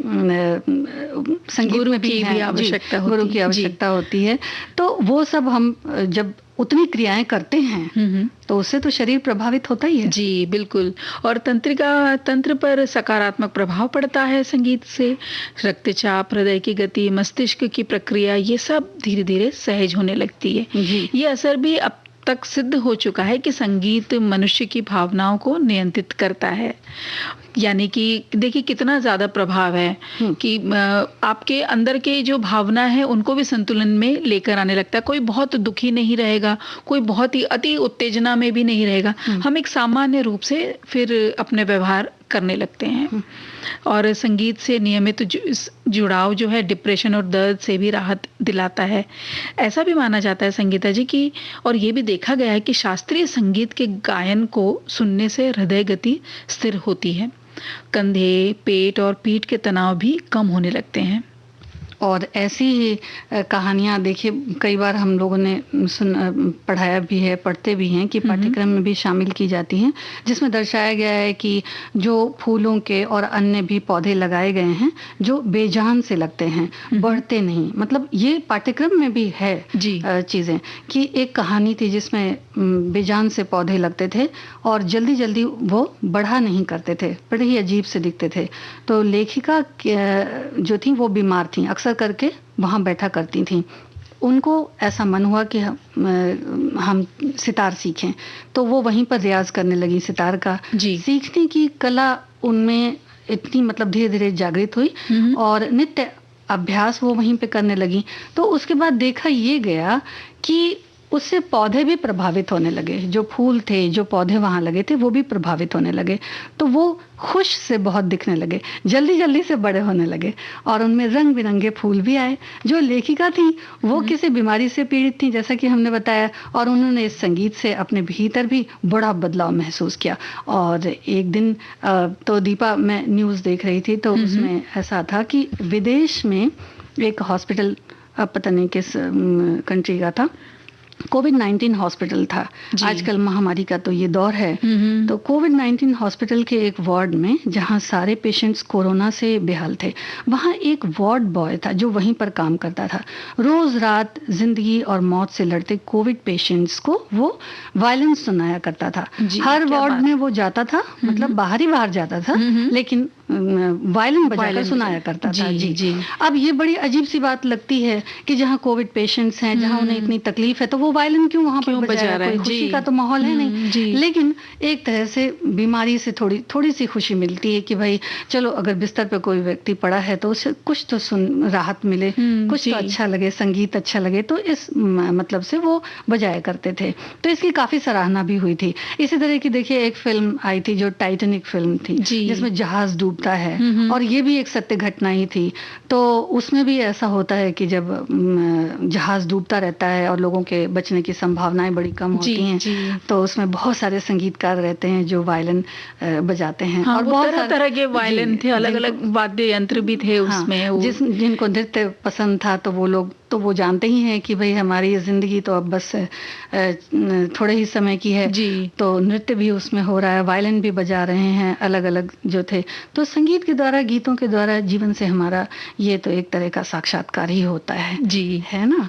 संगीत में भी गुरु की आवश्यकता होती है। तो वो सब हम जब उतनी क्रियाएं करते हैं तो उससे तो शरीर प्रभावित होता ही है। जी बिल्कुल। और तंत्र पर सकारात्मक प्रभाव पड़ता है संगीत से। रक्तचाप, हृदय की गति, मस्तिष्क की प्रक्रिया, ये सब धीरे धीरे सहज होने लगती है। ये असर भी अब तक सिद्ध हो चुका है कि संगीत मनुष्य की भावनाओं को नियंत्रित करता है। यानी कि देखिए कितना ज्यादा प्रभाव है कि आपके अंदर के जो भावना है उनको भी संतुलन में लेकर आने लगता है। कोई बहुत दुखी नहीं रहेगा, कोई बहुत ही अति उत्तेजना में भी नहीं रहेगा। हम एक सामान्य रूप से फिर अपने व्यवहार करने लगते हैं। और संगीत से नियमित जुड़ाव जो है डिप्रेशन और दर्द से भी राहत दिलाता है। ऐसा भी माना जाता है संगीता जी की, और ये भी देखा गया है कि शास्त्रीय संगीत के गायन को सुनने से हृदय गति स्थिर होती है, कंधे, पेट और पीठ के तनाव भी कम होने लगते हैं। और ऐसी ही कहानियां देखिए कई बार हम लोगों ने पढ़ाया भी है, पढ़ते भी हैं कि पाठ्यक्रम में भी शामिल की जाती हैं, जिसमें दर्शाया गया है कि जो फूलों के और अन्य भी पौधे लगाए गए हैं जो बेजान से लगते हैं, बढ़ते नहीं। मतलब ये पाठ्यक्रम में भी है चीजें कि एक कहानी थी जिसमें बेजान से पौधे लगते थे और जल्दी जल्दी वो बढ़ा नहीं करते थे, बड़े ही अजीब से दिखते थे। तो लेखिका जो थी वो बीमार थी, अक्सर करके वहां बैठा करती थी। उनको ऐसा मन हुआ कि हम सितार सीखें, तो वो वहीं पर रियाज करने लगी सितार का। सीखने की कला उनमें इतनी मतलब धीरे धीरे जागृत हुई और नित्य अभ्यास वो वहीं पे करने लगी। तो उसके बाद देखा ये गया कि उससे पौधे भी प्रभावित होने लगे, जो फूल थे, जो पौधे वहां लगे थे वो भी प्रभावित होने लगे। तो वो खुश से बहुत दिखने लगे, जल्दी जल्दी से बड़े होने लगे और उनमें रंग बिरंगे फूल भी आए। जो लेखिका थी वो किसी बीमारी से पीड़ित थी जैसा कि हमने बताया, और उन्होंने इस संगीत से अपने भीतर भी बड़ा बदलाव महसूस किया। और एक दिन तो दीपा, मैं न्यूज़ देख रही थी तो उसमें ऐसा था कि विदेश में एक हॉस्पिटल, पता नहीं किस कंट्री का था, कोविड-19 हॉस्पिटल था। आजकल महामारी का तो ये दौर है। तो कोविड-19 हॉस्पिटल के एक वार्ड में जहां सारे पेशेंट्स कोरोना से बेहाल थे, वहां एक वार्ड बॉय था जो वहीं पर काम करता था। रोज रात जिंदगी और मौत से लड़ते कोविड पेशेंट्स को वो वायलेंस सुनाया करता था। हर वार्ड में वो जाता था, मतलब बाहर ही बाहर जाता था, लेकिन वायलिन बजाकर सुनाया करता था। जी। अब ये बड़ी अजीब सी बात लगती है कि जहाँ कोविड पेशेंट्स हैं, जहाँ उन्हें इतनी तकलीफ है, तो वो वायलिन क्यों वहां पर बजा रहा है? कोई खुशी का तो माहौल है नहीं। लेकिन एक तरह से बीमारी से थोड़ी सी खुशी मिलती है कि भाई चलो, अगर बिस्तर पे कोई व्यक्ति पड़ा है तो उसे कुछ तो राहत मिले, कुछ तो अच्छा लगे, संगीत अच्छा लगे, तो इस मतलब से वो बजाया करते थे। तो इसकी काफी सराहना भी हुई थी। इसी तरह की देखिए एक फिल्म आई थी जो टाइटैनिक फिल्म थी, जिसमें जहाज डूबता है, और ये भी एक सत्य घटना ही थी। तो उसमें भी ऐसा होता है कि जब जहाज डूबता रहता है और लोगों के बचने की संभावनाएं बड़ी कम होती हैं। तो उसमें बहुत सारे संगीतकार रहते हैं जो वायलिन बजाते हैं। और बहुत तरह तरह के वायलिन थे, अलग अलग वाद्य यंत्र भी थे उसमें। जिनको नृत्य पसंद था तो वो लोग तो वो जानते ही हैं कि भाई हमारी ये जिंदगी तो अब बस थोड़े ही समय की है जी। तो नृत्य भी उसमें हो रहा है, वायलिन भी बजा रहे हैं अलग अलग जो थे। तो संगीत के द्वारा, गीतों के द्वारा जीवन से हमारा ये तो एक तरह का साक्षात्कार ही होता है जी, है ना।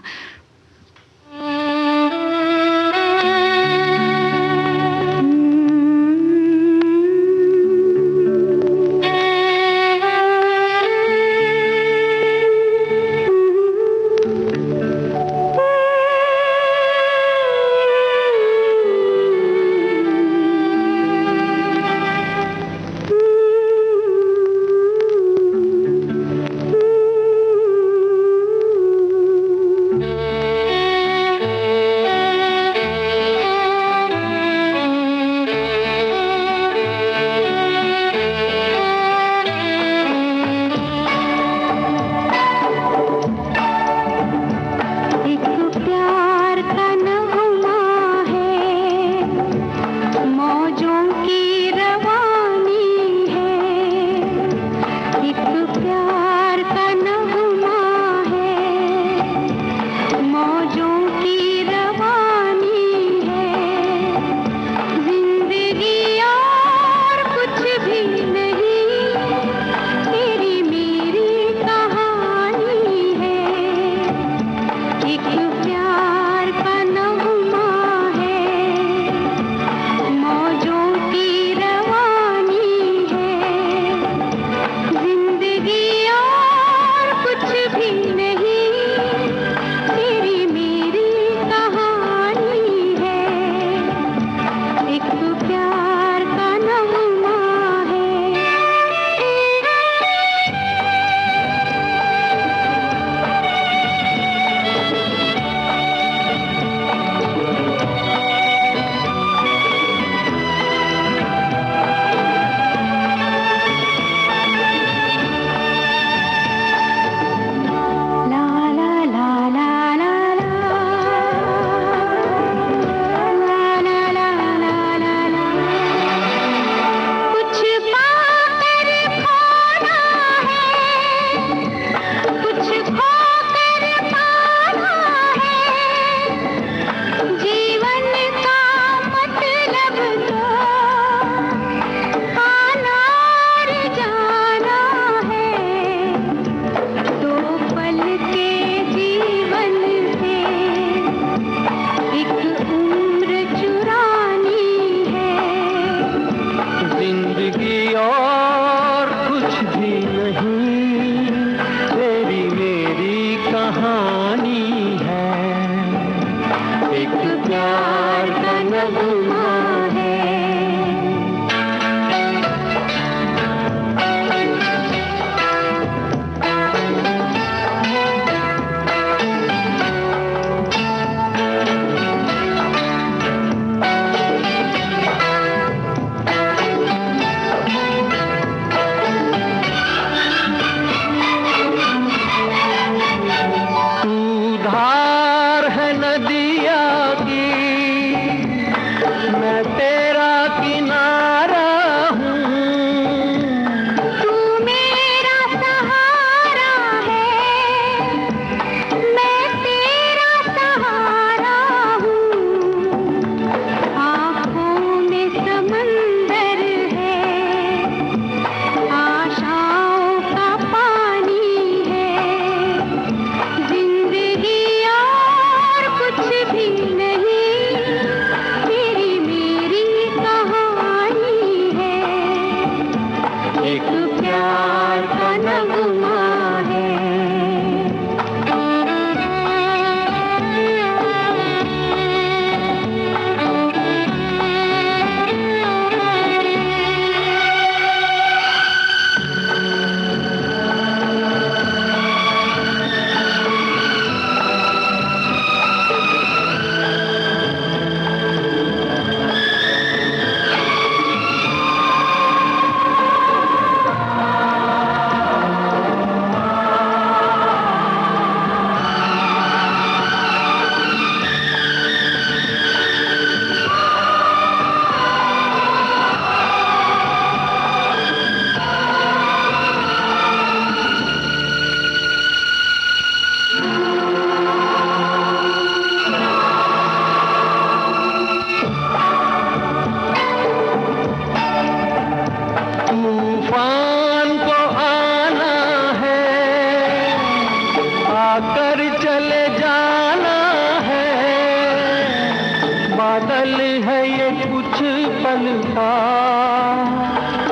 पल का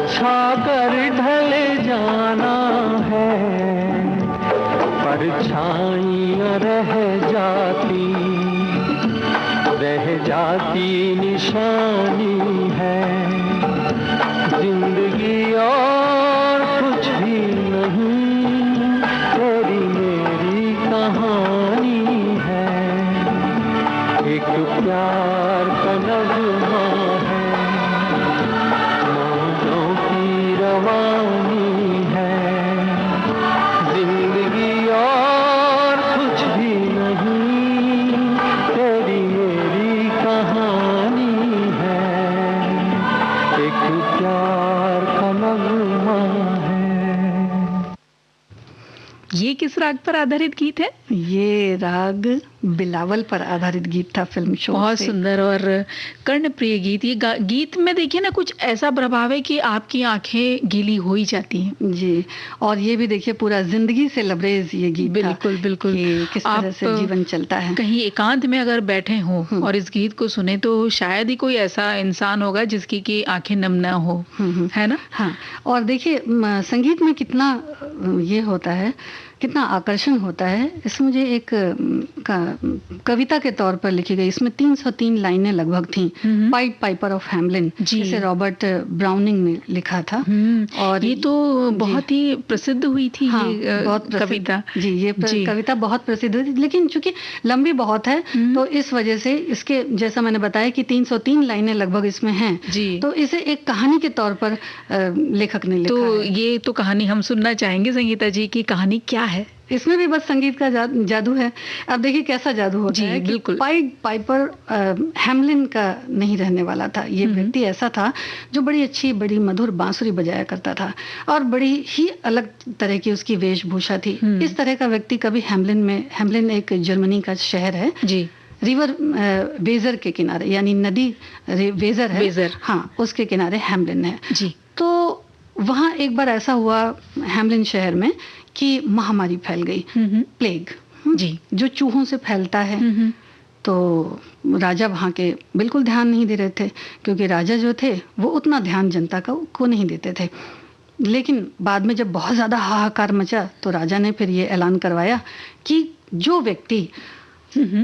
छाकर ढल जाना है, परछाइयाँ रह जाती निशानी है, जिंदगी और कुछ भी नहीं, तेरी मेरी कहानी है, एक प्यार का नगमा है, मौजों की रवानी है, जिंदगी और कुछ भी नहीं, तेरी मेरी कहानी है, एक प्यार का नगमा है। ये किस राग पर आधारित गीत है? ये राग बिलावल पर आधारित गीत था फिल्म शो। बहुत सुंदर और कर्णप्रिय गीत। ये गीत में देखिए ना कुछ ऐसा प्रभाव है कि आपकी आंखें गीली हो ही जाती हैं। जी, और ये भी देखिए पूरा जिंदगी से लबरेज ये गीत बिल्कुल था, बिल्कुल कि किस तरह से जीवन चलता है। कहीं एकांत में अगर बैठे हो और इस गीत को सुने तो शायद ही कोई ऐसा इंसान होगा जिसकी की आंखें नम ना हो, है ना? हाँ, और देखिए संगीत में कितना ये होता है, कितना आकर्षण होता है। इसमें मुझे एक कविता के तौर पर लिखी गई, इसमें 303 लाइनें लगभग थी, पाइड पाइपर ऑफ हैम्लिन, जिसे रॉबर्ट ब्राउनिंग ने लिखा था। और ये तो बहुत ही प्रसिद्ध हुई थी। हाँ, ये बहुत कविता। जी, ये कविता बहुत प्रसिद्ध हुई, लेकिन चूंकि लंबी बहुत है तो इस वजह से इसके, जैसा मैंने बताया कि 303 लाइनें लगभग इसमें हैं, तो इसे एक कहानी के तौर पर लेखक ने लिखा तो है। ये तो कहानी हम सुनना चाहेंगे संगीता जी की, कहानी क्या है? इसमें भी बस संगीत का जादू है। अब देखिए कैसा जादू होता है कि पाइड पाइपर हैम्लिन का नहीं रहने वाला था। ये व्यक्ति ऐसा था जो बड़ी अच्छी, बड़ी मधुर बांसुरी बजाया करता था और बड़ी ही अलग तरह की उसकी वेशभूषा थी। इस तरह का व्यक्ति कभी हैम्लिन एक जर्मनी का शहर है जी, रिवर वेजर के किनारे, यानी नदी वेजर है, हाँ, उसके किनारे हैम्लिन है जी। तो वहाँ एक बार ऐसा हुआ हैम्लिन शहर में कि महामारी फैल गई, प्लेग जी, जो चूहों से फैलता है। तो राजा वहाँ के बिल्कुल ध्यान नहीं दे रहे थे, क्योंकि राजा जो थे वो उतना ध्यान जनता को नहीं देते थे। लेकिन बाद में जब बहुत ज़्यादा हाहाकार मचा तो राजा ने फिर ये ऐलान करवाया कि जो व्यक्ति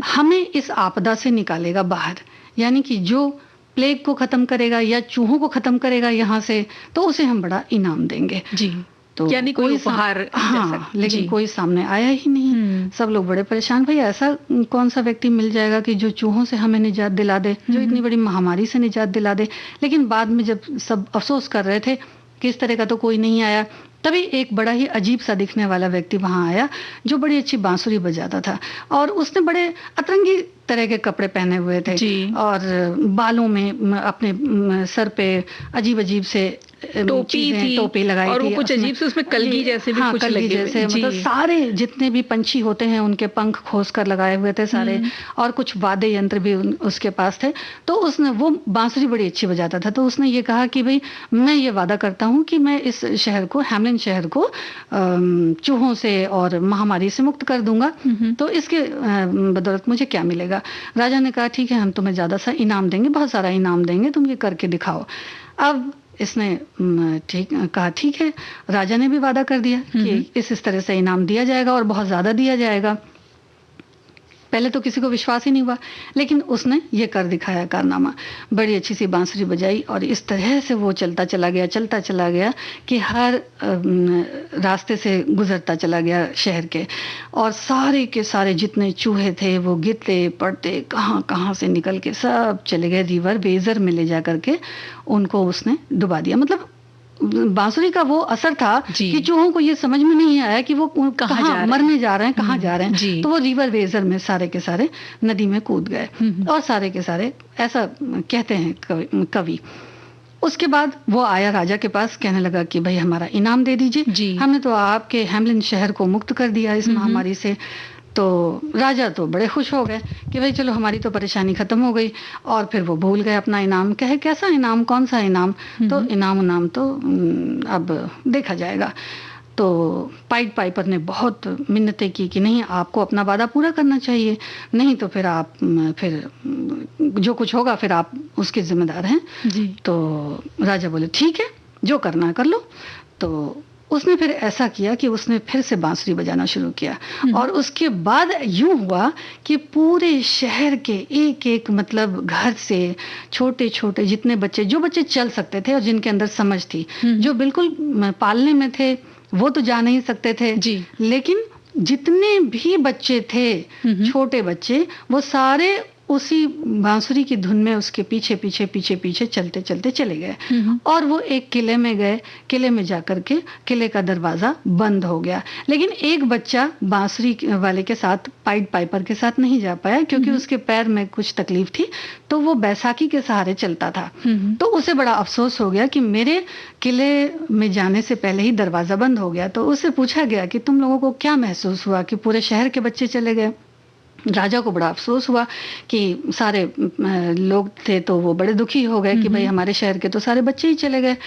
हमें इस आपदा से निकालेगा बाहर, यानी कि जो प्लेग को खत्म करेगा या चूहों को खत्म करेगा यहाँ से, तो उसे हम बड़ा इनाम देंगे जी। तो यानी कोई उपहार, हाँ, लेकिन कोई सामने आया ही नहीं। सब लोग बड़े परेशान, भाई ऐसा कौन सा व्यक्ति मिल जाएगा कि जो चूहों से हमें निजात दिला दे, जो इतनी बड़ी महामारी से निजात दिला दे। लेकिन बाद में जब सब अफसोस कर रहे थे कि इस तरह का तो कोई नहीं आया, तभी एक बड़ा ही अजीब सा दिखने वाला व्यक्ति वहां आया जो बड़ी अच्छी बांसुरी बजाता था, और उसने बड़े अतरंगी तरह के कपड़े पहने हुए थे और बालों में, अपने सर पे अजीब अजीब से टोपी लगाई और थी, वो कुछ अजीब से उसमें कलगी जैसे भी कुछ लगे जैसे, मतलब सारे जितने भी पंछी होते हैं उनके पंख खोस कर लगाए हुए थे सारे, और कुछ वाद्य यंत्र भी उसके पास थे। तो उसने, वो बांसुरी बड़ी अच्छी बजाता था, तो उसने ये कहा कि भाई मैं ये वादा करता हूँ कि मैं इस शहर को, हैम्लिन शहर को चूहों से और महामारी से मुक्त कर दूंगा, तो इसके बदौलत मुझे क्या मिलेगा? राजा ने कहा ठीक है, हम तुम्हें ज्यादा सा इनाम देंगे, बहुत सारा इनाम देंगे, तुम ये करके दिखाओ। अब इसने कहा ठीक है, राजा ने भी वादा कर दिया कि इस तरह से इनाम दिया जाएगा और बहुत ज्यादा दिया जाएगा। पहले तो किसी को विश्वास ही नहीं हुआ, लेकिन उसने ये कर दिखाया कारनामा, बड़ी अच्छी सी बांसुरी बजाई और इस तरह से वो चलता चला गया कि हर रास्ते से गुजरता चला गया शहर के, और सारे के सारे जितने चूहे थे वो गिरते पड़ते कहाँ से निकल के सब चले गए रिवर वेजर में ले जा करके उनको उसने डुबा दिया। मतलब बांसुरी का वो असर था कि चूहों को ये समझ में नहीं आया कि वो कहाँ मरने जा रहे हैं, कहाँ जा रहे हैं, तो वो रिवर वेजर में सारे के सारे नदी में कूद गए और सारे के सारे, ऐसा कहते हैं कवि। उसके बाद वो आया राजा के पास, कहने लगा कि भाई हमारा इनाम दे दीजिए, हमने तो आपके हैम्लिन शहर को मुक्त कर दिया इस महामारी से। तो राजा तो बड़े खुश हो गए कि भाई चलो हमारी तो परेशानी खत्म हो गई, और फिर वो भूल गए अपना इनाम। कहे कैसा इनाम, कौन सा इनाम? तो इनाम तो अब देखा जाएगा। तो पाइड पाइपर ने बहुत मिन्नतें की कि नहीं, आपको अपना वादा पूरा करना चाहिए, नहीं तो फिर आप फिर जो कुछ होगा फिर आप उसके जिम्मेदार हैं जी। तो राजा बोले ठीक है, जो करना है कर लो। तो उसने फिर ऐसा किया कि उसने फिर से बांसुरी बजाना शुरू किया और उसके बाद यूं हुआ कि पूरे शहर के एक एक मतलब घर से छोटे छोटे जितने बच्चे, जो बच्चे चल सकते थे और जिनके अंदर समझ थी, जो बिल्कुल पालने में थे वो तो जा नहीं सकते थे जी। लेकिन जितने भी बच्चे थे, छोटे बच्चे, वो सारे उसी बांसुरी की धुन में उसके पीछे पीछे पीछे पीछे चलते चलते चले गए और वो एक किले में गए। किले में जाकर के किले का दरवाजा बंद हो गया, लेकिन एक बच्चा बांसुरी वाले के साथ, पाइड पाइपर के साथ नहीं जा पाया क्योंकि उसके पैर में कुछ तकलीफ थी, तो वो बैसाखी के सहारे चलता था। तो उसे बड़ा अफसोस हो गया कि मेरे किले में जाने से पहले ही दरवाजा बंद हो गया। तो उससे पूछा गया कि तुम लोगों को क्या महसूस हुआ कि पूरे शहर के बच्चे चले गए। राजा को बड़ा अफसोस हुआ कि सारे लोग थे तो वो बड़े दुखी हो गए कि भाई हमारे शहर के तो सारे बच्चे ही चले गए।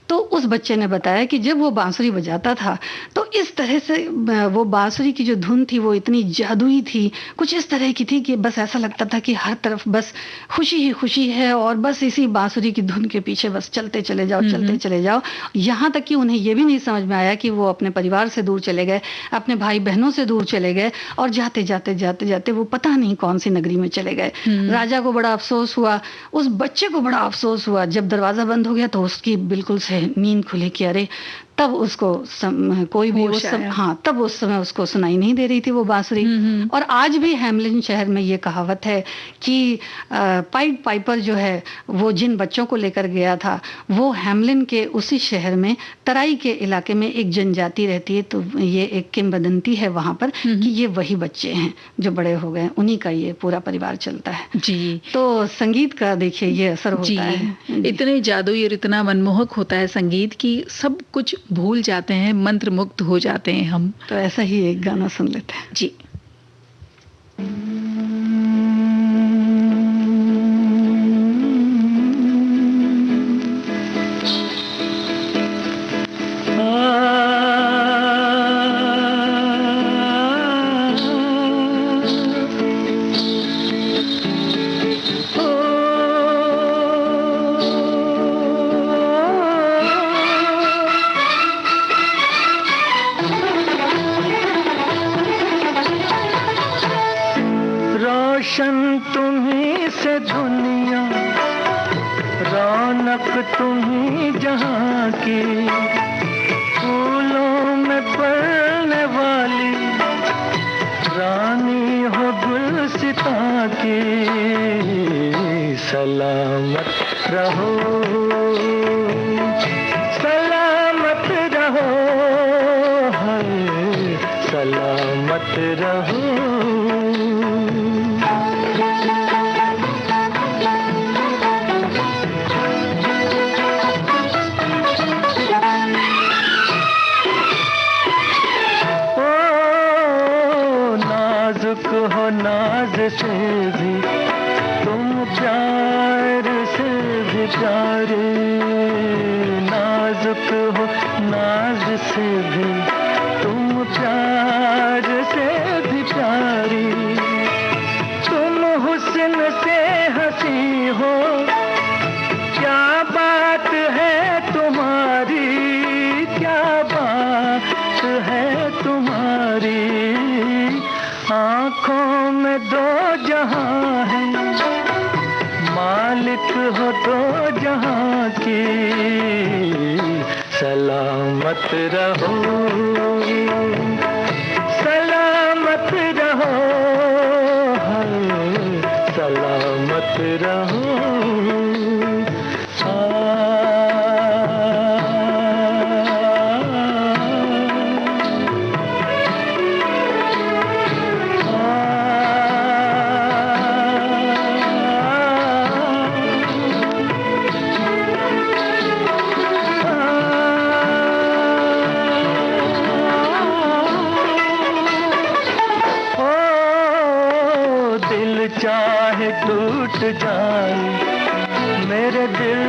तो उस बच्चे ने बताया कि जब वो बांसुरी बजाता था तो इस तरह से वो बांसुरी की जो धुन थी वो इतनी जादुई थी, कुछ इस तरह की थी कि बस ऐसा लगता था कि हर तरफ बस खुशी ही खुशी है और बस इसी बांसुरी की धुन के पीछे बस चलते चले जाओ, चलते चले जाओ। यहाँ तक कि उन्हें ये भी नहीं समझ में आया कि वो अपने परिवार से दूर चले गए, अपने भाई बहनों से दूर चले गए और जाते जाते जाते जाते वो पता नहीं कौन सी नगरी में चले गए। राजा को बड़ा अफसोस हुआ, उस बच्चे को बड़ा अफसोस हुआ। जब दरवाजा बंद हो गया तो उसकी बिल्कुल से नींद खुली कि अरे, तब उसको कोई भी तब उस समय उसको सुनाई नहीं दे रही थी वो बांसुरी। और आज भी हैमलिन शहर में ये कहावत है कि पाइड पाइपर जो है वो जिन बच्चों को लेकर गया था वो हैमलिन के उसी शहर में तराई के इलाके में एक जनजाति रहती है, तो ये एक किंवदंती है वहां पर कि ये वही बच्चे हैं जो बड़े हो गए, उन्हीं का ये पूरा परिवार चलता है जी। तो संगीत का देखिए ये असर होता है, इतने जादुई और इतना मनमोहक होता है संगीत की सब कुछ भूल जाते हैं, मंत्र मुक्त हो जाते हैं हम। तो ऐसा ही एक गाना सुन लेते हैं जी। रोशन तुम्हीं से दुनिया, रौनक तुम्हीं जहां की, फूलों में पलने वाली रानी हो गुलसितां की। सलामत रहो, सलामत रहो, हाय सलामत रहो। हो नाज से भी तुम प्यार से भी प्यारे, नाजुक हो नाज से भी तुम प्यार से भी प्यारी। तुम हुस्न से हंसी हो, क्या बात है तुम्हारी, क्या बात है तुम्हारी। आँखों में दो जहां है, मालिक हो दो जहां की। सलामत रहो, सलामत रहो, हाय सलामत रहो। चाहे टूट जाए मेरे दिल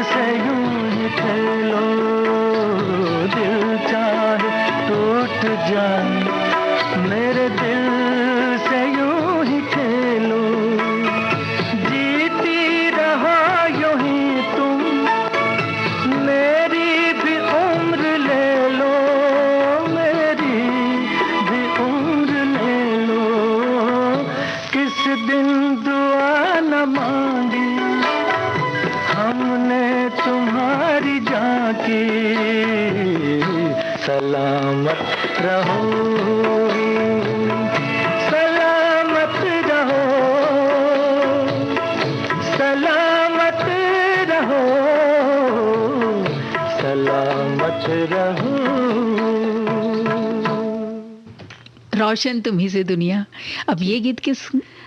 से यूं ही खेलो, दिल चाहे जाए, मेरे दिल से यूं ही खेलो, जीती रहो यूं ही तुम, मेरी भी उम्र ले लो, मेरी भी उम्र ले लो। किस दिन दुआ न मांगी हमने तुम्हारी जान की, सलामत रहो, सलामत रहो, सलामत रहो, सलामत रहो। रोशन तुम्ही से दुनिया। अब ये गीत किस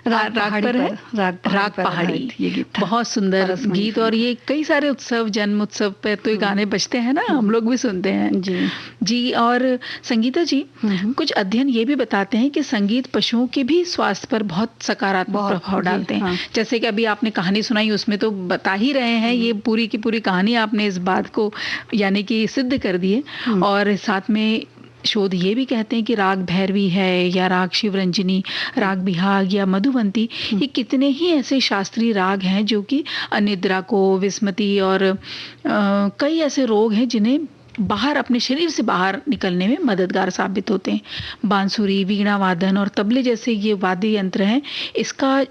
राग पर है? राग पहाड़ी। ये गीत बहुत सुंदर गीत, और ये कई सारे उत्सव, जन्म उत्सव पे तो ये गाने बजते हैं ना, हम लोग भी सुनते हैं जी जी। और संगीता जी, कुछ अध्ययन ये भी बताते हैं कि संगीत पशुओं के भी स्वास्थ्य पर बहुत सकारात्मक प्रभाव डालते हैं। हाँ। जैसे कि अभी आपने कहानी सुनाई, उसमें तो बता ही रहे हैं, ये पूरी की पूरी कहानी आपने इस बात को यानी कि सिद्ध कर दी है। और साथ में शोध ये भी कहते हैं कि राग भैरवी है, या राग शिवरंजनी, राग बिहाग या मधुबंती, ये कितने ही ऐसे शास्त्रीय राग हैं जो कि अनिद्रा को, विस्मृति और कई ऐसे रोग हैं जिन्हें बाहर, अपने शरीर से बाहर निकलने में मददगार साबित होते हैं। बांसुरी, वीणा वादन और तबले जैसे ये वाद्य यंत्र हैं,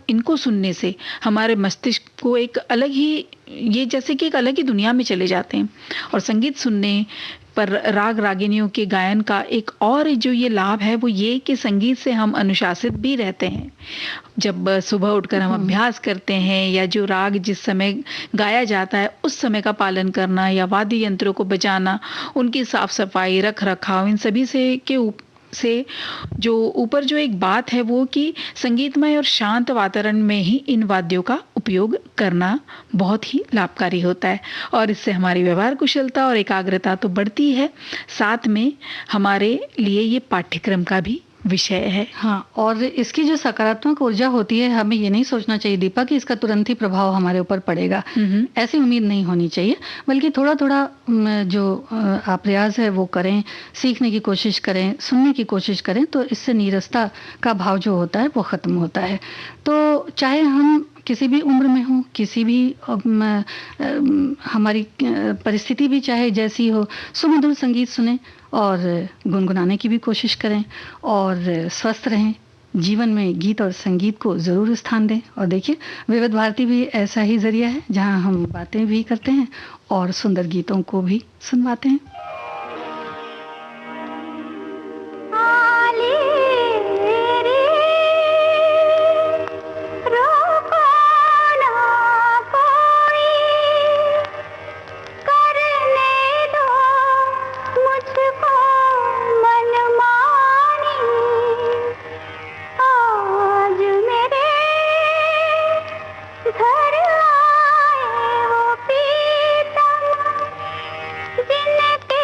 इनको सुनने से हमारे मस्तिष्क को एक अलग ही, ये जैसे कि एक अलग ही दुनिया में चले जाते हैं। और संगीत सुनने पर राग रागिनियों के गायन का एक और जो ये लाभ है वो ये कि संगीत से हम अनुशासित भी रहते हैं। जब सुबह उठकर हम अभ्यास करते हैं, या जो राग जिस समय गाया जाता है उस समय का पालन करना, या वाद्य यंत्रों को बजाना, उनकी साफ सफाई, रख रखाव, इन सभी से जो ऊपर जो एक बात है वो कि संगीतमय और शांत वातावरण में ही इन वाद्यों का उपयोग करना बहुत ही लाभकारी होता है। और इससे हमारी व्यवहार कुशलता और एकाग्रता तो बढ़ती है, साथ में हमारे लिए ये पाठ्यक्रम का भी विषय है। हाँ, और इसकी जो सकारात्मक ऊर्जा होती है, हमें ये नहीं सोचना चाहिए दीपा कि इसका तुरंत ही प्रभाव हमारे ऊपर पड़ेगा, ऐसी उम्मीद नहीं होनी चाहिए। बल्कि थोड़ा थोड़ा जो आप प्रयास है वो करें, सीखने की कोशिश करें, सुनने की कोशिश करें, तो इससे नीरसता का भाव जो होता है वो खत्म होता है। तो चाहे हम किसी भी उम्र में हो, किसी भी हमारी परिस्थिति भी चाहे जैसी हो, सुमधुर संगीत सुने और गुनगुनाने की भी कोशिश करें, और स्वस्थ रहें। जीवन में गीत और संगीत को ज़रूर स्थान दें। और देखिए, विविध भारती भी ऐसा ही जरिया है जहां हम बातें भी करते हैं और सुंदर गीतों को भी सुनवाते हैं। जिनके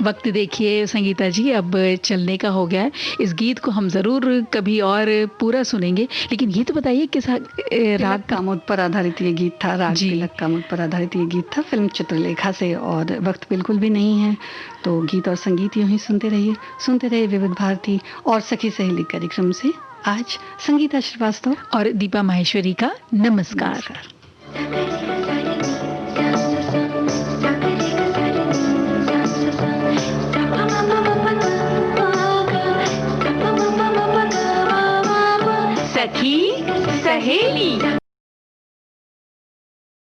वक्त देखिए संगीता जी, अब चलने का हो गया है। इस गीत को हम ज़रूर कभी और पूरा सुनेंगे, लेकिन ये तो बताइए किस राग कामुद पर आधारित ये गीत था। राग जी, तिलक कामुद पर आधारित ये गीत था फिल्म चित्रलेखा से। और वक्त बिल्कुल भी नहीं है, तो गीत और संगीत यूं ही सुनते रहिए, सुनते रहिए विविध भारती और सखी सहेली कार्यक्रम से आज संगीता श्रीवास्तव और दीपा माहेश्वरी का नमस्कार। सखी सहेली